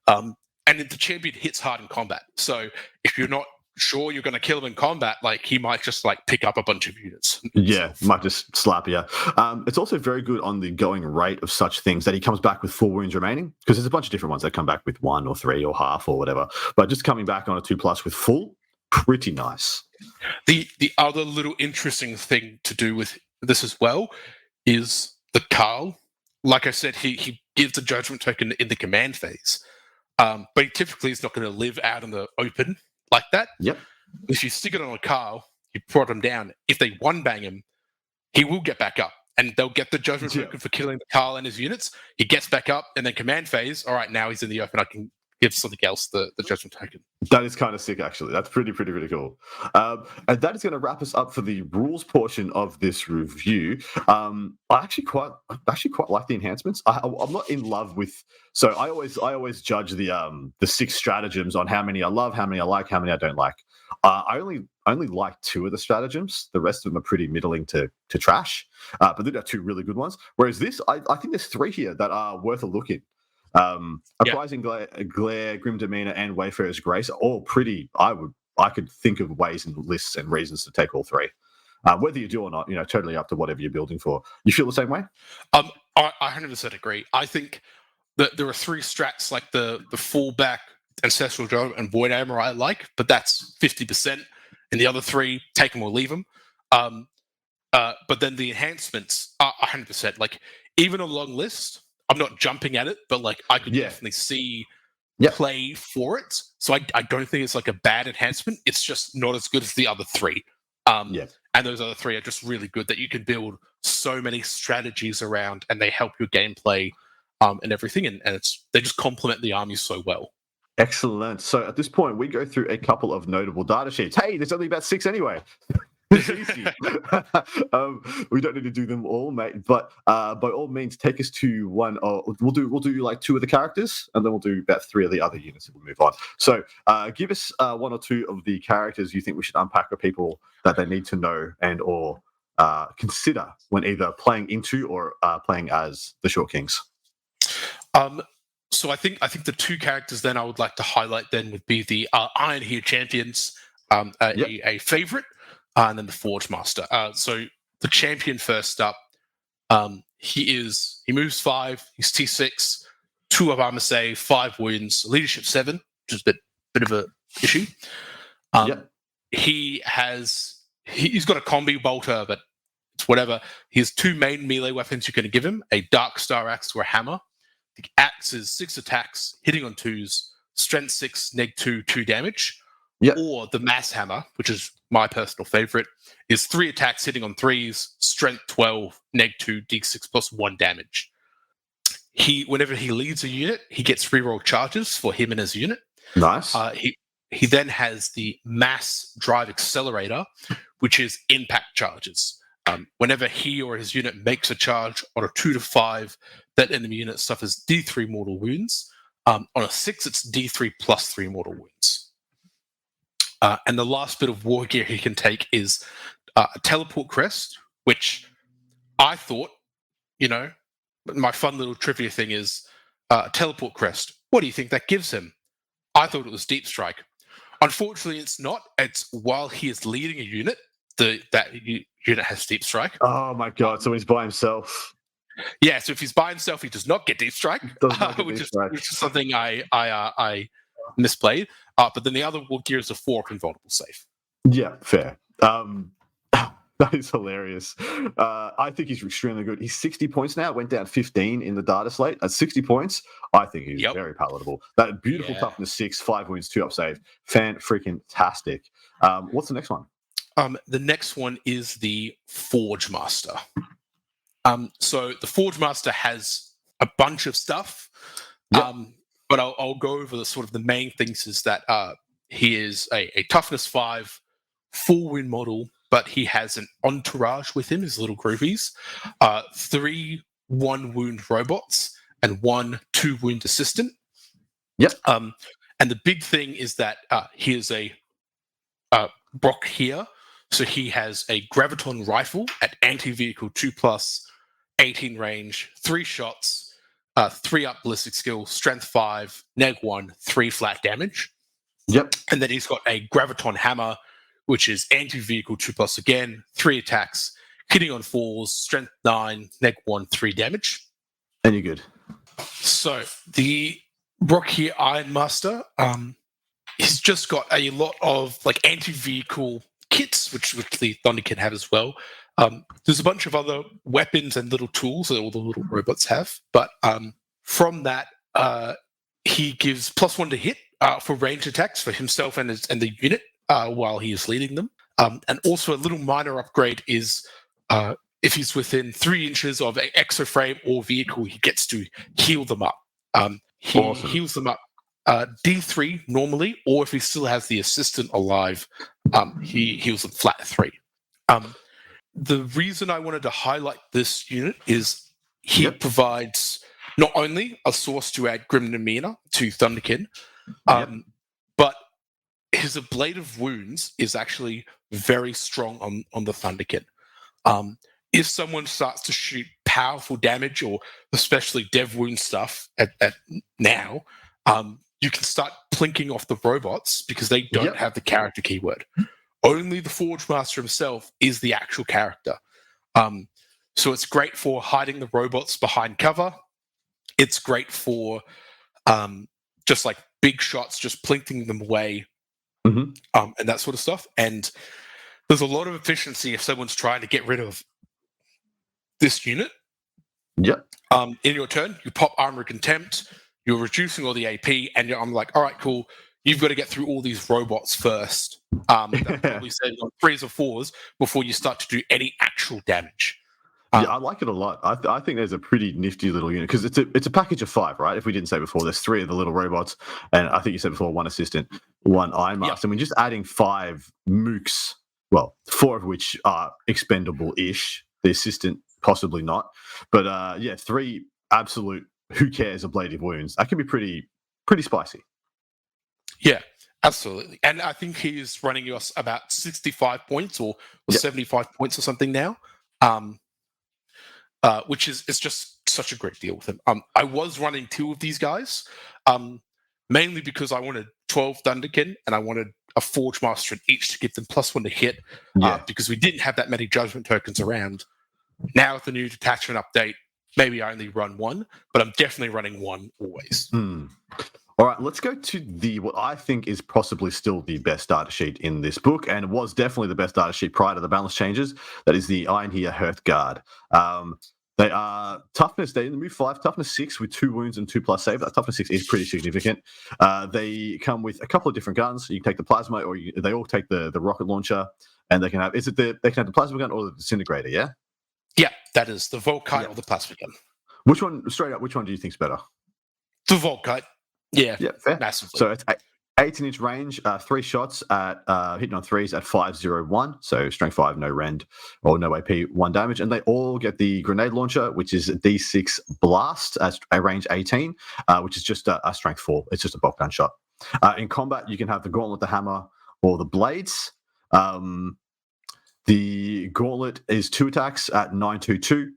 And the champion hits hard in combat. So if you're not sure you're going to kill him in combat, like he might just like pick up a bunch of units. Yeah, might just slap you. It's also very good on the going rate of such things that he comes back with 4 wounds remaining, because there's a bunch of different ones that come back with 1 or 3 or half or whatever. But just coming back on a 2+ with full, pretty nice. The other little interesting thing to do with this as well is the Carl. Like I said, he gives a judgment token in the command phase, but he typically is not going to live out in the open like that. Yep. If you stick it on a Carl, you prod him down. If they one bang him, he will get back up, and they'll get the judgment token for killing the Carl and his units. He gets back up, and then command phase. All right, now he's in the open. I can give something else the judgment token. That is kind of sick, actually. That's pretty cool. And that is going to wrap us up for the rules portion of this review. I actually quite like the enhancements. I'm not in love with. So I always judge the 6 stratagems on how many I love, how many I like, how many I don't like. I only like 2 of the stratagems. The rest of them are pretty middling to trash. But there are 2 really good ones. Whereas this, I think there's 3 here that are worth a look in. Uprising Glare, Grim Demeanor, and Wayfarer's Grace are all pretty. I could think of ways and lists and reasons to take all 3. Whether you do or not, totally up to whatever you're building for. You feel the same way? I 100% agree. I think that there are 3 strats like the fallback, Ancestral Drum, and Void Armor I like, but that's 50%. And the other 3, take them or leave them. But then the enhancements are 100%. Like, even a long list, I'm not jumping at it, but like I could definitely see play for it. So I don't think it's like a bad enhancement. It's just not as good as the other 3. And those other 3 are just really good that you can build so many strategies around, and they help your gameplay and everything. And they just complement the army so well. Excellent. So at this point, we go through a couple of notable data sheets. Hey, there's only about 6 anyway. It's easy. We don't need to do them all, mate. But by all means, take us to one. We'll do like 2 of the characters, and then we'll do about 3 of the other units, and we'll move on. So give us 1 or 2 of the characters you think we should unpack for people that they need to know and or consider when either playing into or playing as the Short Kings. So I think the 2 characters then I would like to highlight then would be the Iron Here Champions, a favorite. And then the Forge Master. So the champion first up, he moves 5, he's T6, 2 of armor save, 5 wounds, leadership 7, which is a bit of a issue. He's got a combi bolter, but it's whatever. He has 2 main melee weapons you can give him: a Dark Star Axe or a hammer. The axe is 6 attacks, hitting on 2s, strength 6, neg 2 damage. Or the Mass Hammer, which is my personal favorite, is 3 attacks hitting on 3s, strength 12, neg 2, d6 plus 1 damage. Whenever he leads a unit, he gets reroll charges for him and his unit. Nice. He then has the Mass Drive Accelerator, which is impact charges. Whenever he or his unit makes a charge on a 2 to 5, that enemy unit suffers D3 mortal wounds. On a 6, it's D3 plus 3 mortal wounds. And the last bit of war gear he can take is a teleport crest, which I thought, my fun little trivia thing is teleport crest. What do you think that gives him? I thought it was deep strike. Unfortunately, it's not. It's while he is leading a unit, that unit has deep strike. Oh my god! So he's by himself. Yeah, so if he's by himself, he does not get deep strike, Which is something I misplayed. But then the other war gear is a 4 invulnerable save. Yeah, fair. That is hilarious. I think he's extremely good. He's 60 points now. Went down 15 in the data slate. At 60 points, I think he's very palatable. That beautiful toughness 6, 5 wounds, 2 up save. Fan-freaking-tastic. What's the next one? The next one is the Forge Master. So the Forge Master has a bunch of stuff, but I'll go over the sort of the main things. Is that he is a toughness 5, 4 wound model, but he has an entourage with him, his little groupies, 3 1 wound robots, and 1 2 wound assistant. Yep. And the big thing is that he is a Brock here. So he has a graviton rifle at anti-vehicle 2+, 18 range, 3 shots, 3 up ballistic skill, strength 5, neg 1, 3 flat damage. Yep. And then he's got a graviton hammer, which is anti-vehicle 2+ again, 3 attacks, hitting on 4s, strength 9, neg 1, 3 damage. And you're good. So the Brock here Iron Master, he's just got a lot of like anti-vehicle kits, which the Thunder can have as well. There's a bunch of other weapons and little tools that all the little robots have, but from that, he gives +1 to hit for range attacks for himself and the unit while he is leading them. And also a little minor upgrade is if he's within 3 inches of an exoframe or vehicle, he gets to heal them up. He heals them up D3 normally, or if he still has the assistant alive, he heals them flat 3. The reason I wanted to highlight this unit is he provides not only a source to add Grim Demeanor to Thunderkin, but his ablative wounds is actually very strong on the Thunderkin. If someone starts to shoot powerful damage, or especially dev wound stuff at now, you can start plinking off the robots because they don't have the character keyword. Only the Forge Master himself is the actual character. So it's great for hiding the robots behind cover. It's great for just like big shots, just plinking them away, and that sort of stuff. And there's a lot of efficiency if someone's trying to get rid of this unit. In your turn, you pop Armor of Contempt, you're reducing all the AP, and I'm like, all right, cool. You've got to get through all these robots first. Probably saving on 3s or 4s before you start to do any actual damage. I like it a lot. I think there's a pretty nifty little unit because it's a package of 5, right? If we didn't say before, there's 3 of the little robots, and I think you said before 1 assistant, 1 Iron Master. I mean, just adding 5 mooks, well, 4 of which are expendable-ish. The assistant possibly not, but 3 absolute who cares ablative wounds. That can be pretty spicy. Yeah, absolutely. And I think he's running us about 65 points or 75 points or something now, which is just such a great deal with him. I was running 2 of these guys, mainly because I wanted 12 Thunderkin and I wanted a Forge Master in each to give them +1 to hit, because we didn't have that many Judgment tokens around. Now with the new detachment update, maybe I only run 1, but I'm definitely running 1 always. All right, let's go to what I think is possibly still the best data sheet in this book, and it was definitely the best data sheet prior to the balance changes. That is the Iron Here Hearthguard. They are toughness. They move 5, toughness 6 with 2 wounds and 2+ save. That toughness 6 is pretty significant. They come with a couple of different guns. You can take the plasma, or they all take the rocket launcher, and they can have. They can have the plasma gun or the disintegrator. Yeah. Yeah, that is the Volkite or the plasma gun. Which one? Straight up, which one do you think's better? The Volkite. Yeah, fair. Massively. So it's 18-inch range, 3 shots at hitting on 3s at 501. So strength 5, no rend or no AP, 1 damage, and they all get the grenade launcher, which is a D6 blast at a range 18, which is just a strength 4. It's just a bolt gun shot. In combat, you can have the gauntlet, the hammer, or the blades. The gauntlet is 2 attacks at 922.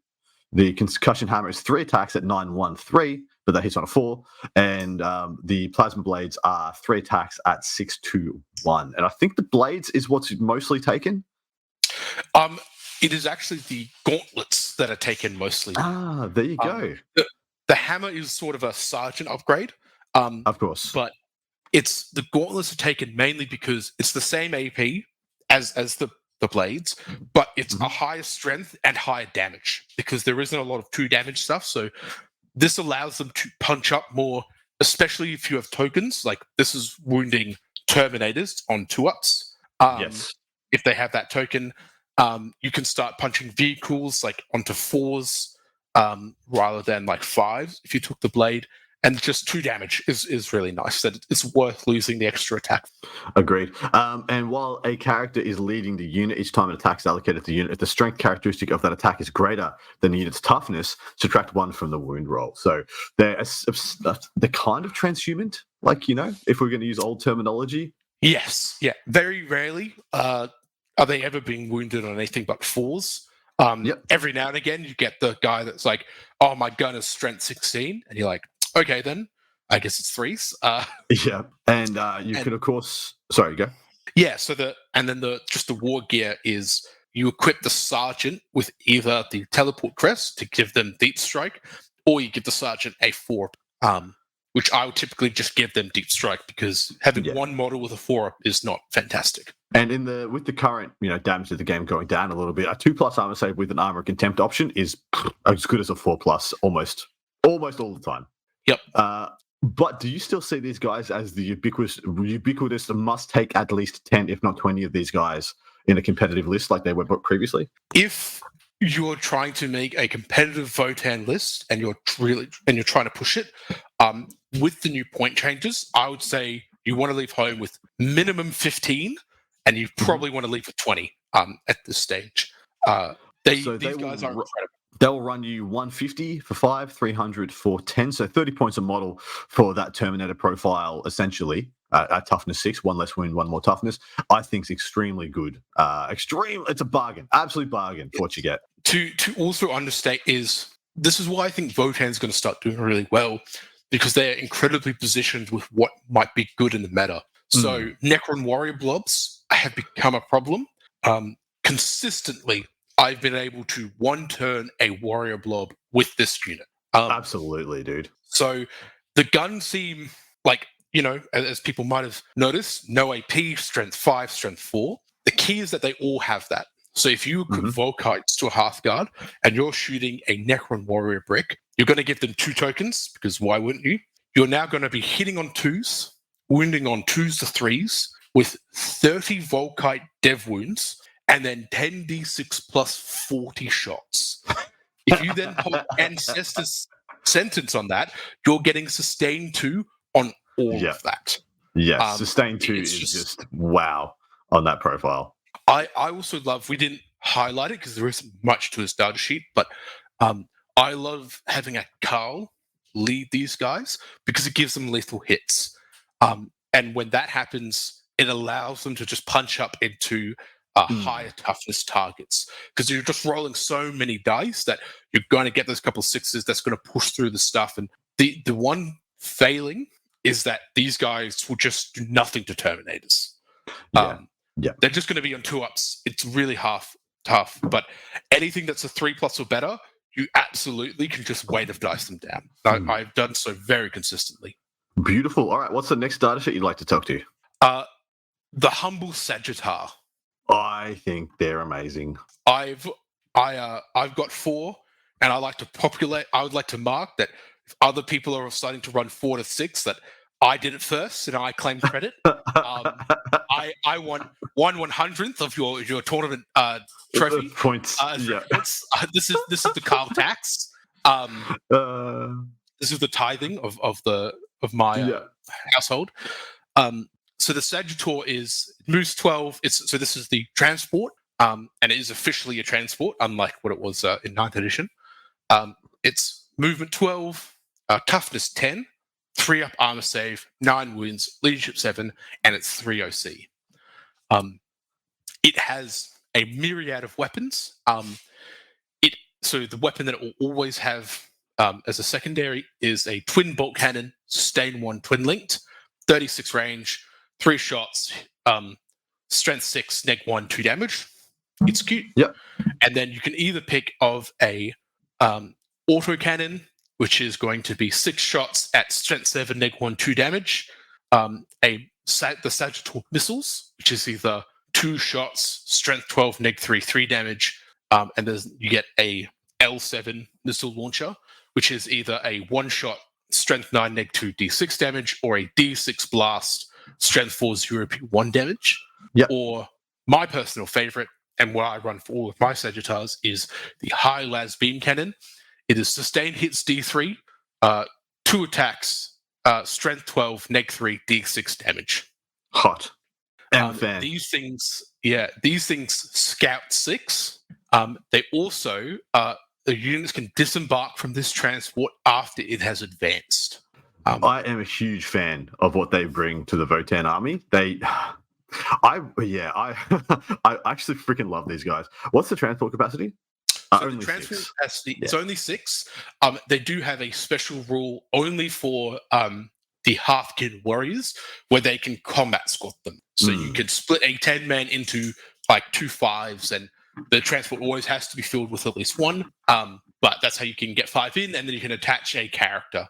The concussion hammer is 3 attacks at 913. but that hits on a 4. And the plasma blades are 3 attacks at 6-1. And I think the blades is what's mostly taken. It is actually the gauntlets that are taken mostly. Ah, there you go. The hammer is sort of a sergeant upgrade. Of course. But it's the gauntlets are taken mainly because it's the same AP as the blades, but it's a higher strength and higher damage because there isn't a lot of 2 damage stuff. So this allows them to punch up more, especially if you have tokens. Like this is wounding Terminators on 2-ups. Yes. If they have that token, you can start punching vehicles like onto 4s rather than like 5s if you took the blade. And just 2 damage is really nice. That it's worth losing the extra attack. Agreed. And while a character is leading the unit, each time an attack is allocated to the unit, if the strength characteristic of that attack is greater than the unit's toughness, subtract 1 from the wound roll. So they're kind of transhuman, like, if we're going to use old terminology. Yes. Yeah. Very rarely are they ever being wounded on anything but 4s. Every now and again, you get the guy that's like, oh, my gun is strength 16. And you're like, okay, then I guess it's 3s. Yeah, and you can, of course. Sorry, go. Yeah, so the war gear is you equip the sergeant with either the teleport crest to give them deep strike, or you give the sergeant a 4, which I would typically just give them deep strike because having one model with a 4 is not fantastic. And with the current damage of the game going down a little bit, a 2+ armor save with an armor contempt option is as good as a 4+ almost all the time. Yep. But do you still see these guys as the ubiquitous must take at least 10, if not 20 of these guys in a competitive list like they were previously? If you're trying to make a competitive Votann list and you're trying to push it, with the new point changes, I would say you want to leave home with minimum 15, and you probably want to leave with 20 at this stage. These guys are incredible. They'll run you 150 for 5, 300 for 10, so 30 points a model for that Terminator profile, essentially, at toughness 6, 1 less wound, 1 more toughness. I think it's extremely good. It's a bargain, absolute bargain for what you get. To also understate this is why I think Votann's going to start doing really well, because they're incredibly positioned with what might be good in the meta. So Necron Warrior blobs have become a problem. Consistently, I've been able to 1-turn a warrior blob with this unit. Absolutely, dude. So the guns seem like, as people might have noticed, no AP, strength 5, strength 4. The key is that they all have that. So if you equip Volkites to a Hearthguard and you're shooting a Necron Warrior brick, you're going to give them 2 tokens, because why wouldn't you? You're now going to be hitting on 2s, wounding on 2s to 3s, with 30 Volkite dev wounds, and then 10d6 plus 40 shots. If you then put Ancestor's Sentence on that, you're getting Sustain 2 on all of that. Yes, Sustain 2 is just wow on that profile. I also love, we didn't highlight it because there isn't much to his data sheet, but I love having a Carl lead these guys because it gives them lethal hits. And when that happens, it allows them to just punch up into higher toughness targets, because you're just rolling so many dice that you're going to get those couple of 6s that's going to push through the stuff. And the one failing is that these guys will just do nothing to Terminators. They're just going to be on 2-ups. It's really tough, but anything that's a 3+ or better, you absolutely can just weight of dice them down. I've done so very consistently. Beautiful. All right, what's the next data sheet you'd like to talk to? The Humble Sagittar. I think they're amazing. I've got 4, and I would like to mark that if other people are starting to run 4 to 6, that I did it first and I claim credit. I won 1/100th of your tournament trophy points. This is the Carl tax. This is the tithing of my household. So the Sagittar moves 12. This is the transport, and it is officially a transport, unlike what it was in 9th edition. It's movement 12, toughness 10, 3-up armor save, 9 wounds, leadership 7, and it's 3 OC. It has a myriad of weapons. So the weapon that it will always have as a secondary is a twin bolt cannon, sustain 1, twin linked, 36 range, 3 shots, strength 6, neg 1, 2 damage. It's cute. Yep. And then you can either pick of a auto cannon, which is going to be 6 shots at strength 7, neg 1, 2 damage. The Sagittal missiles, which is either 2 shots, strength 12, neg 3, 3 damage. And then you get a L7 missile launcher, which is either a 1-shot, strength 9, neg 2, d6 damage, or a d6 blast, strength 4, 0, 1 damage. Yep. Or my personal favorite, and what I run for all of my Sagittars, is the high las beam cannon. It is sustained hits d3, 2 attacks, strength 12, neg 3, d6 damage. Hot. And fan. These things scout 6. They also, the units can disembark from this transport after it has advanced. I am a huge fan of what they bring to the Votann army. I actually freaking love these guys. What's the transport capacity? So the transport capacity, it's only 6. They do have a special rule only for the Hearthkin warriors, where they can combat squad them. So you can split a 10-man into like 2 5s, and the transport always has to be filled with at least 1. But that's how you can get 5 in, and then you can attach a character,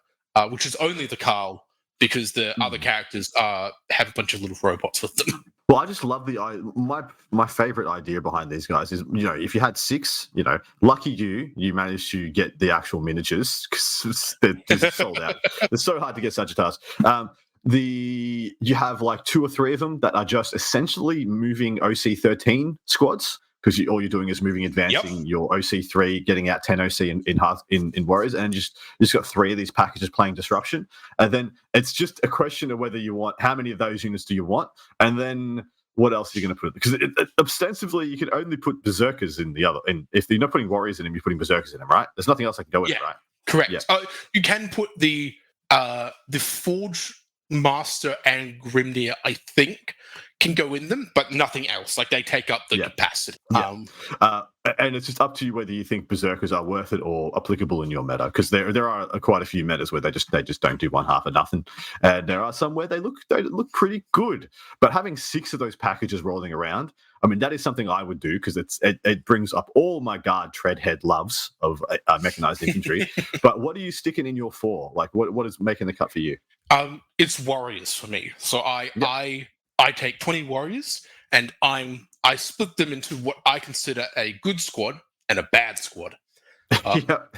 which is only the Carl, because the other characters have a bunch of little robots with them. Well, I just love my favorite idea behind these guys is, if you had 6, lucky you managed to get the actual miniatures, because they're just sold out. It's so hard to get Sagittars. You have like 2 or 3 of them that are just essentially moving OC13 squads, because all you're doing is advancing your OC3, getting out 10 OC in Warriors, and you just got 3 of these packages playing Disruption. And then it's just a question of whether you want, how many of those units do you want, and then what else are you going to put? Because ostensibly you can only put Berserkers in the other, and if you're not putting Warriors in them, you're putting Berserkers in them, right? There's nothing else I can go with, right? Correct. Yeah. You can put the Forge Master and Grimnir, I think, can go in them, but nothing else. Like, they take up the capacity. And it's just up to you whether you think Berserkers are worth it or applicable in your meta, because there are quite a few metas where they just don't do one half of nothing, and there are some where they look pretty good. But having 6 of those packages rolling around, I mean, that is something I would do, because it brings up all my guard treadhead loves of mechanized infantry. But what are you sticking in your 4? Like, what is making the cut for you? It's Warriors for me. So I take 20 Warriors, and I split them into what I consider a good squad and a bad squad.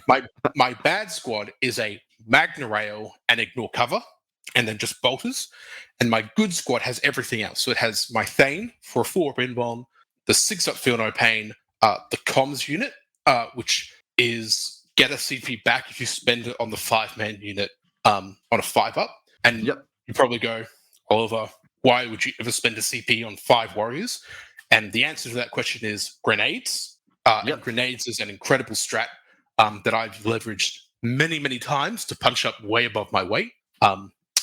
My bad squad is a Magna Rail and Ignore Cover, and then just bolters. And my good squad has everything else. So it has my Thane for a 4-up in bomb, the 6-up Feel No Pain, the comms unit, which is get a CP back if you spend it on the 5-man unit on a 5-up. And you probably go, Oliver, why would you ever spend a CP on 5 warriors? And the answer to that question is grenades. And grenades is an incredible strat that I've leveraged many, many times to punch up way above my weight.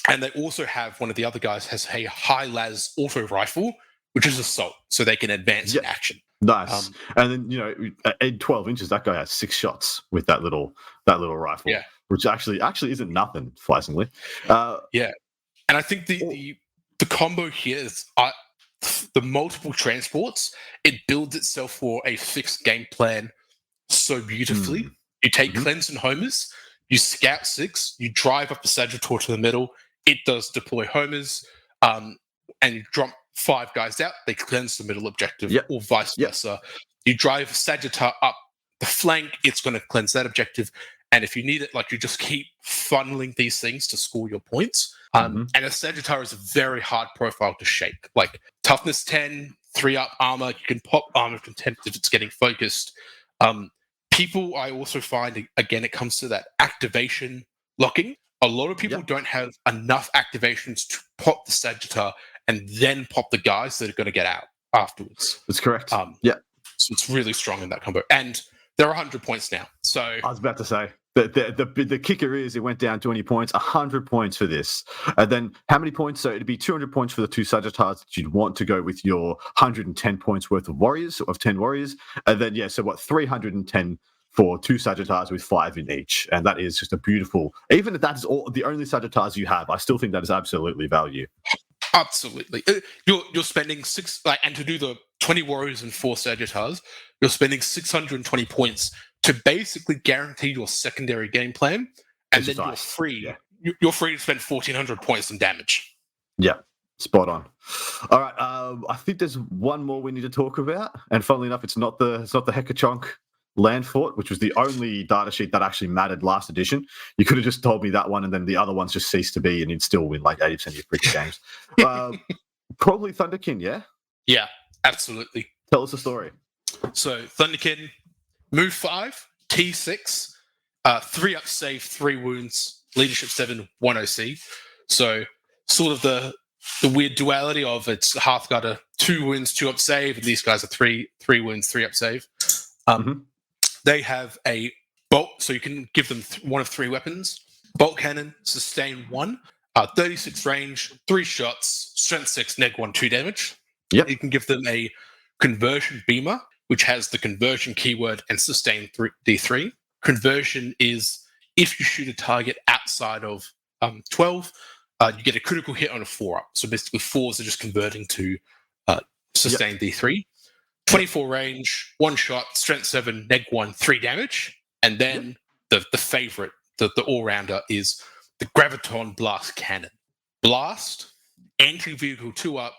And they also have, one of the other guys has a high las auto rifle, which is assault, so they can advance in action. Nice. And then, at 12 inches, that guy has 6 shots with that little rifle, which actually isn't nothing, surprisingly. And I think the combo here is the multiple transports. It builds itself for a fixed game plan so beautifully. You take Cleanse and Homers, you scout 6, you drive up the Sagittar to the middle, it does deploy Homers, and you drop 5 guys out, they cleanse the middle objective, or vice versa. You drive Sagittar up the flank, it's going to cleanse that objective, and if you need it, like, you just keep funneling these things to score your points. And a Sagittar is a very hard profile to shake. Like, toughness 10, 3-up armor, you can pop armor contempt if it's getting focused. People, I also find, again, it comes to that activation locking. A lot of people don't have enough activations to pop the Sagittar and then pop the guys that are going to get out afterwards. That's correct. So it's really strong in that combo. And they're 100 points now. So I was about to say, the kicker is it went down 20 points, 100 points for this. And then how many points? So it'd be 200 points for the 2 Sagittars that you'd want to go with your 110 points worth of warriors, of 10 warriors. And then, so what, 310 for 2 Sagittars with 5 in each, and that is just a beautiful. Even if that is all the only Sagittars you have, I still think that is absolutely value. Absolutely. You're spending and to do the 20 warriors and 4 Sagittars, you're spending 620 points to basically guarantee your secondary game plan, and then you're free. Yeah. You're free to spend 1,400 points on damage. Yeah, spot on. All right, I think there's one more we need to talk about, and funnily enough, it's not the Hekachonk land fort, which was the only data sheet that actually mattered last edition. You could have just told me that one, and then the other ones just ceased to be, and you'd still win like 80% of your freaking games. Probably Thunderkin, yeah? Yeah, absolutely. Tell us the story. So Thunderkin, move 5, T6, 3 up save, 3 wounds, leadership 7, 1 OC. So sort of the weird duality of it's Hearthguard are 2 wounds, 2 up save, and these guys are 3 wounds, 3 up save. They have a bolt, so you can give them one of 3 weapons. Bolt cannon, sustain 1, 36 range, 3 shots, strength 6, neg 1, 2 damage. Yep. You can give them a conversion beamer, which has the conversion keyword and sustain D3. Conversion is if you shoot a target outside of 12, you get a critical hit on a 4-up. So basically 4s are just converting to sustain D3. 24 range, 1 shot, strength 7, neg 1, 3 damage. And then the favorite, the all-rounder is the Graviton Blast Cannon. Blast, anti-vehicle 2-up,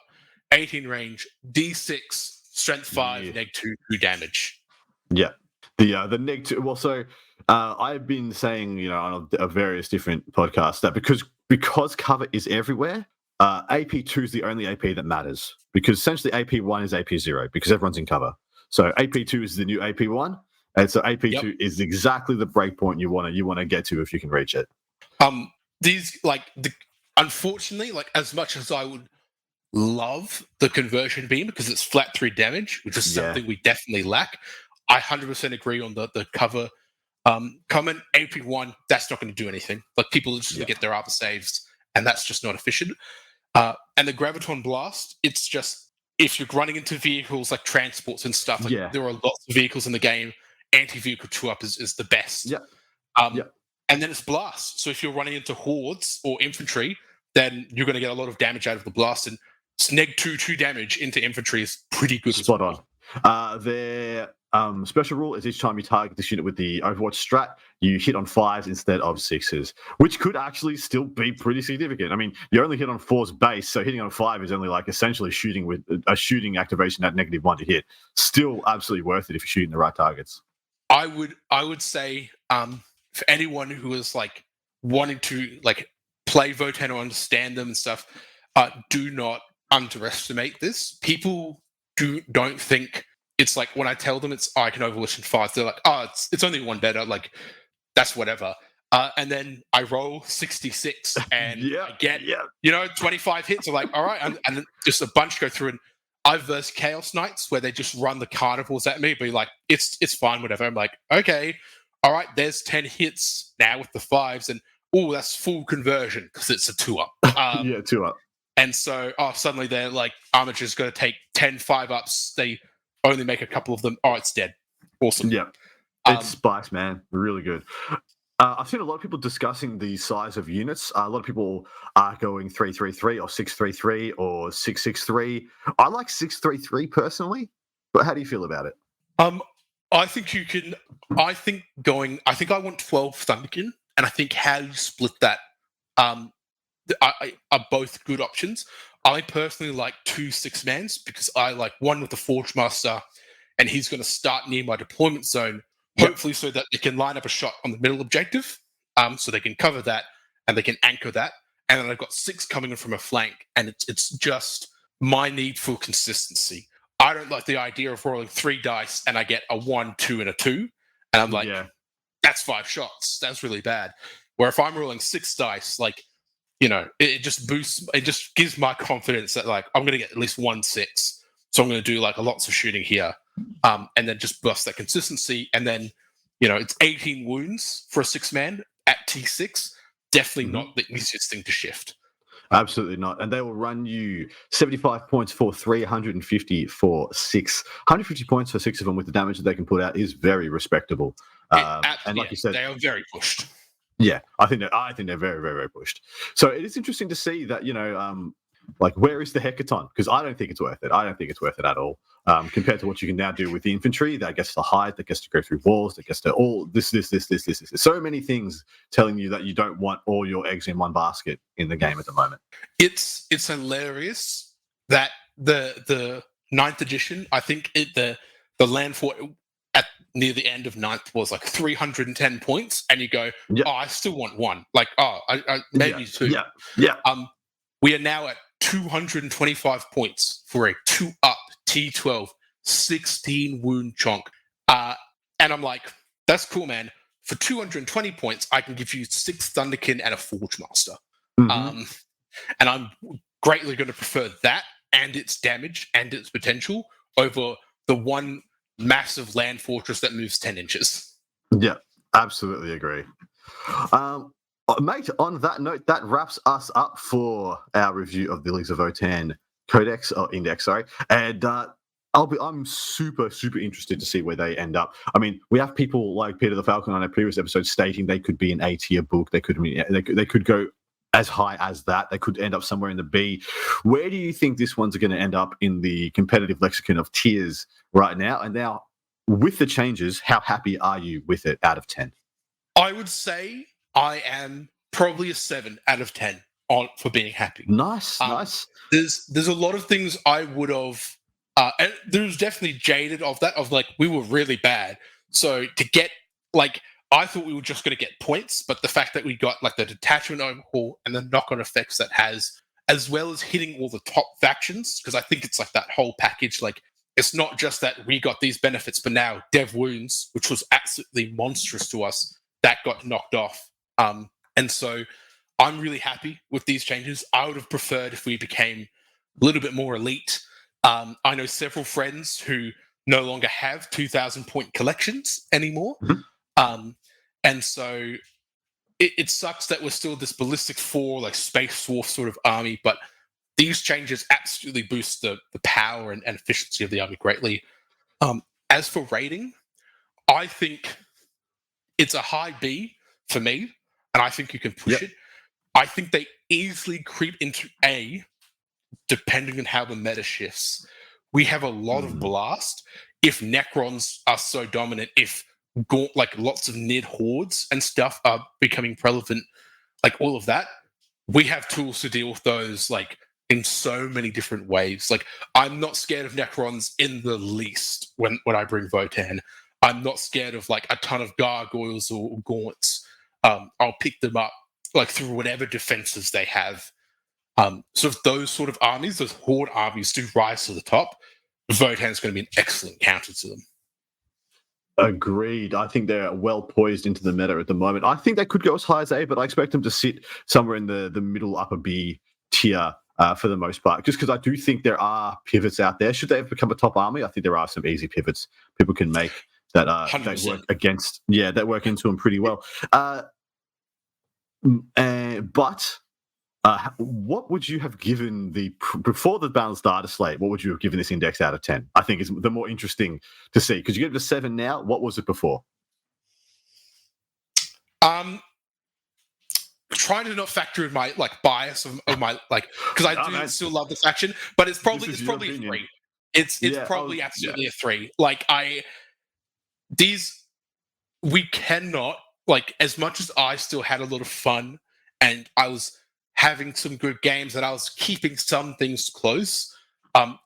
18 range, D6, strength 5, neg 2, 2 damage. Yeah. The neg 2, well, so I've been saying, on various different podcasts that because cover is everywhere, AP2 is the only AP that matters, because essentially AP1 is AP0 because everyone's in cover. So AP2 is the new AP1, and so AP2 is exactly the breakpoint you want to get to if you can reach it. Unfortunately, as much as I would love the conversion beam because it's flat 3 damage, which is something we definitely lack, I 100% agree on the cover. Common AP1, that's not going to do anything. People are just going to get their upper saves, and that's just not efficient. And the Graviton Blast, it's just if you're running into vehicles like transports and stuff, there are lots of vehicles in the game. Anti-vehicle 2-up is the best. And then it's Blast. So if you're running into hordes or infantry, then you're going to get a lot of damage out of the blast. And neg 2 damage into infantry is pretty good. Spot on. Their special rule is each time you target this unit with the Overwatch strat, you hit on 5s instead of 6s, which could actually still be pretty significant. I mean, you only hit on 4's base, so hitting on 5 is only essentially shooting with a shooting activation at -1 to hit. Still absolutely worth it if you're shooting the right targets. I would say for anyone who is wanting to play Votann or understand them and stuff, do not underestimate this. People don't think it's when I tell them I can overwatch in 5, they're like, oh, it's only 1 better, that's whatever. And then I roll 66 and I get 25 hits. I'm like, all right, and just a bunch go through, and I've versed Chaos Knights where they just run the carnivals at me, be like, it's fine, whatever. I'm like, okay, all right, there's 10 hits now with the 5s, and that's full conversion because it's a 2-up. 2-up. And so, suddenly they're Armiger's going to take 10 5-ups. They only make a couple of them. Oh, it's dead. Awesome. Yeah. It's spice, man. Really good. I've seen a lot of people discussing the size of units. A lot of people are going 3-3-3 or 6-3-3 or 6-6-3. I like 6-3-3 personally, but how do you feel about it? I think you can. I think I want 12 Thunderkin, and I think how you split that are both good options. I personally like 2 6-mans because I like one with the Forge Master, and he's going to start near my deployment zone, hopefully so that they can line up a shot on the middle objective, so they can cover that and they can anchor that. And then I've got 6 coming in from a flank, and it's just my need for consistency. I don't like the idea of rolling 3 dice and I get a 1, 2, and a 2, and I'm like, that's 5 shots. That's really bad. Where if I'm rolling 6 dice, it just boosts. It just gives my confidence that I'm going to get at least 1 6. So I'm going to do lots of shooting here, and then just bust that consistency. And then, it's 18 wounds for a 6-man at T6. Definitely not the easiest thing to shift. Absolutely not. And they will run you 75 points for 3, 150 for 6. 150 points for 6 of them with the damage that they can put out is very respectable. And like you said, they are very pushed. Yeah, I think they're very, very, very pushed. So it is interesting to see that, like, where is the hecaton? Because I don't think it's worth it. I don't think it's worth it at all. Compared to what you can now do with the infantry, that gets to hide, that gets to go through walls, that gets to all this. So many things telling you that you don't want all your eggs in one basket in the game at the moment. It's hilarious that the 9th edition, I think the land fort at near the end of 9th was like 310 points, and you go, oh, I still want 1. Like, I maybe 2. Yeah. We are now at 225 points for a 2-up T12, 16 wound chonk. And I'm like, that's cool, man. For 220 points, I can give you 6 Thunderkin and a Forge Master. Mm-hmm. And I'm greatly going to prefer that and its damage and its potential over the one massive land fortress that moves 10 inches. Yeah, absolutely agree. Mate, on that note, that wraps us up for our review of the Leagues of Votann Codex, or Index, sorry. And I'm super, super interested to see where they end up. I mean, we have people like Peter the Falcon on a previous episode stating they could be an A tier book. They could go as high as that. They could end up somewhere in the B. Where do you think this one's going to end up in the competitive lexicon of tiers right now? And now, with the changes, how happy are you with it out of 10? I would say I am probably a 7 out of 10 for being happy. Nice. There's a lot of things I would have, and there's definitely jaded of that, of like, we were really bad. So to get, like, I thought we were just going to get points, but the fact that we got like the detachment overhaul and the knock-on effects that has, as well as hitting all the top factions, because I think it's like that whole package, like, it's not just that we got these benefits, but now Dev Wounds, which was absolutely monstrous to us, that got knocked off. And so I'm really happy with these changes. I would have preferred if we became a little bit more elite. I know several friends who no longer have 2,000 point collections anymore. Mm-hmm. And so it sucks that we're still this ballistic 4, like Space Dwarf sort of army, but these changes absolutely boost the power and efficiency of the army greatly. As for rating, I think it's a high B for me, and I think you can push it. I think they easily creep into A, depending on how the meta shifts. We have a lot of blast. If Necrons are so dominant, if like lots of Nid hordes and stuff are becoming prevalent, like all of that, we have tools to deal with those, like, in so many different ways. Like, I'm not scared of Necrons in the least when I bring Votann. I'm not scared of like a ton of gargoyles or gaunts. I'll pick them up like through whatever defenses they have. So if those sort of armies, those horde armies, do rise to the top, Votann's going to be an excellent counter to them. Agreed. I think they're well poised into the meta at the moment. I think they could go as high as A, but I expect them to sit somewhere in the middle upper B tier for the most part, just because I do think there are pivots out there. Should they have become a top army, I think there are some easy pivots people can make that work against, that work into them pretty well. But what would you have given before the balanced data slate? What would you have given this index out of 10? I think is the more interesting to see, because you give it a 7 now. What was it before? Trying to not factor in my like bias of my, like, because I do still love the faction, but it's probably a 3. It's probably absolutely a 3. Like, we cannot, like, as much as I still had a lot of fun and I was having some good games and I was keeping some things close, I'm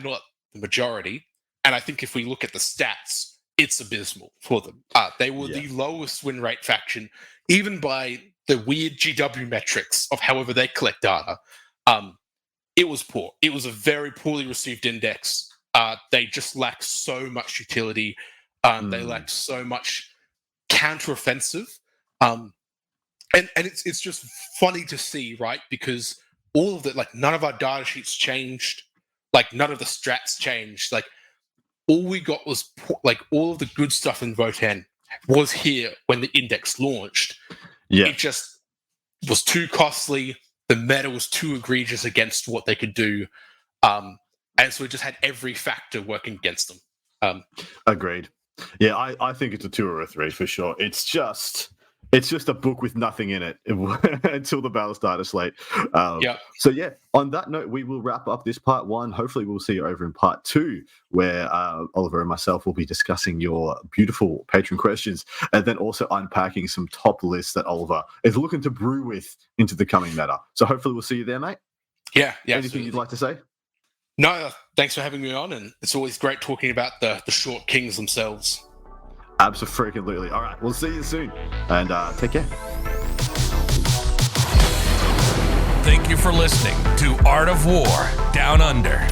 not the majority. And I think if we look at the stats, it's abysmal for them. They were the lowest win rate faction, even by the weird GW metrics of however they collect data. It was poor. It was a very poorly received index. They just lacked so much utility. They lacked so much counteroffensive. And it's just funny to see, right? Because all of it, like, none of our data sheets changed. Like, none of the strats changed. Like, all we got was, like, all of the good stuff in Votann was here when the index launched. It just was too costly. the meta was too egregious against what they could do, and so it just had every factor working against them. Agreed. Yeah, I think it's a 2 or a 3 for sure. It's just a book with nothing in it until the Battlestarter slate. So yeah, on that note, we will wrap up this part 1. Hopefully we'll see you over in part 2, where Oliver and myself will be discussing your beautiful patron questions, and then also unpacking some top lists that Oliver is looking to brew with into the coming meta. So hopefully we'll see you there, mate. Yeah. Anything absolutely. you'd like to say? No, thanks for having me on, and it's always great talking about the short kings themselves. Absolutely. All right, we'll see you soon, and take care. Thank you for listening to Art of War Down Under,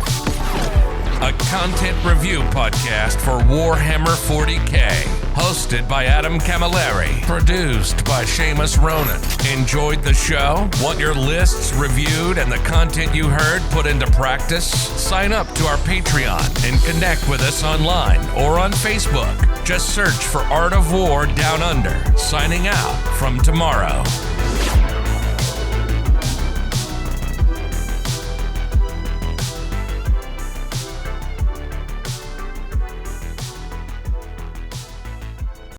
a content review podcast for Warhammer 40k. Hosted by Adam Camilleri. Produced by Seamus Ronan. Enjoyed the show? Want your lists reviewed and the content you heard put into practice? Sign up to our Patreon and connect with us online or on Facebook. Just search for Art of War Down Under. Signing out from tomorrow.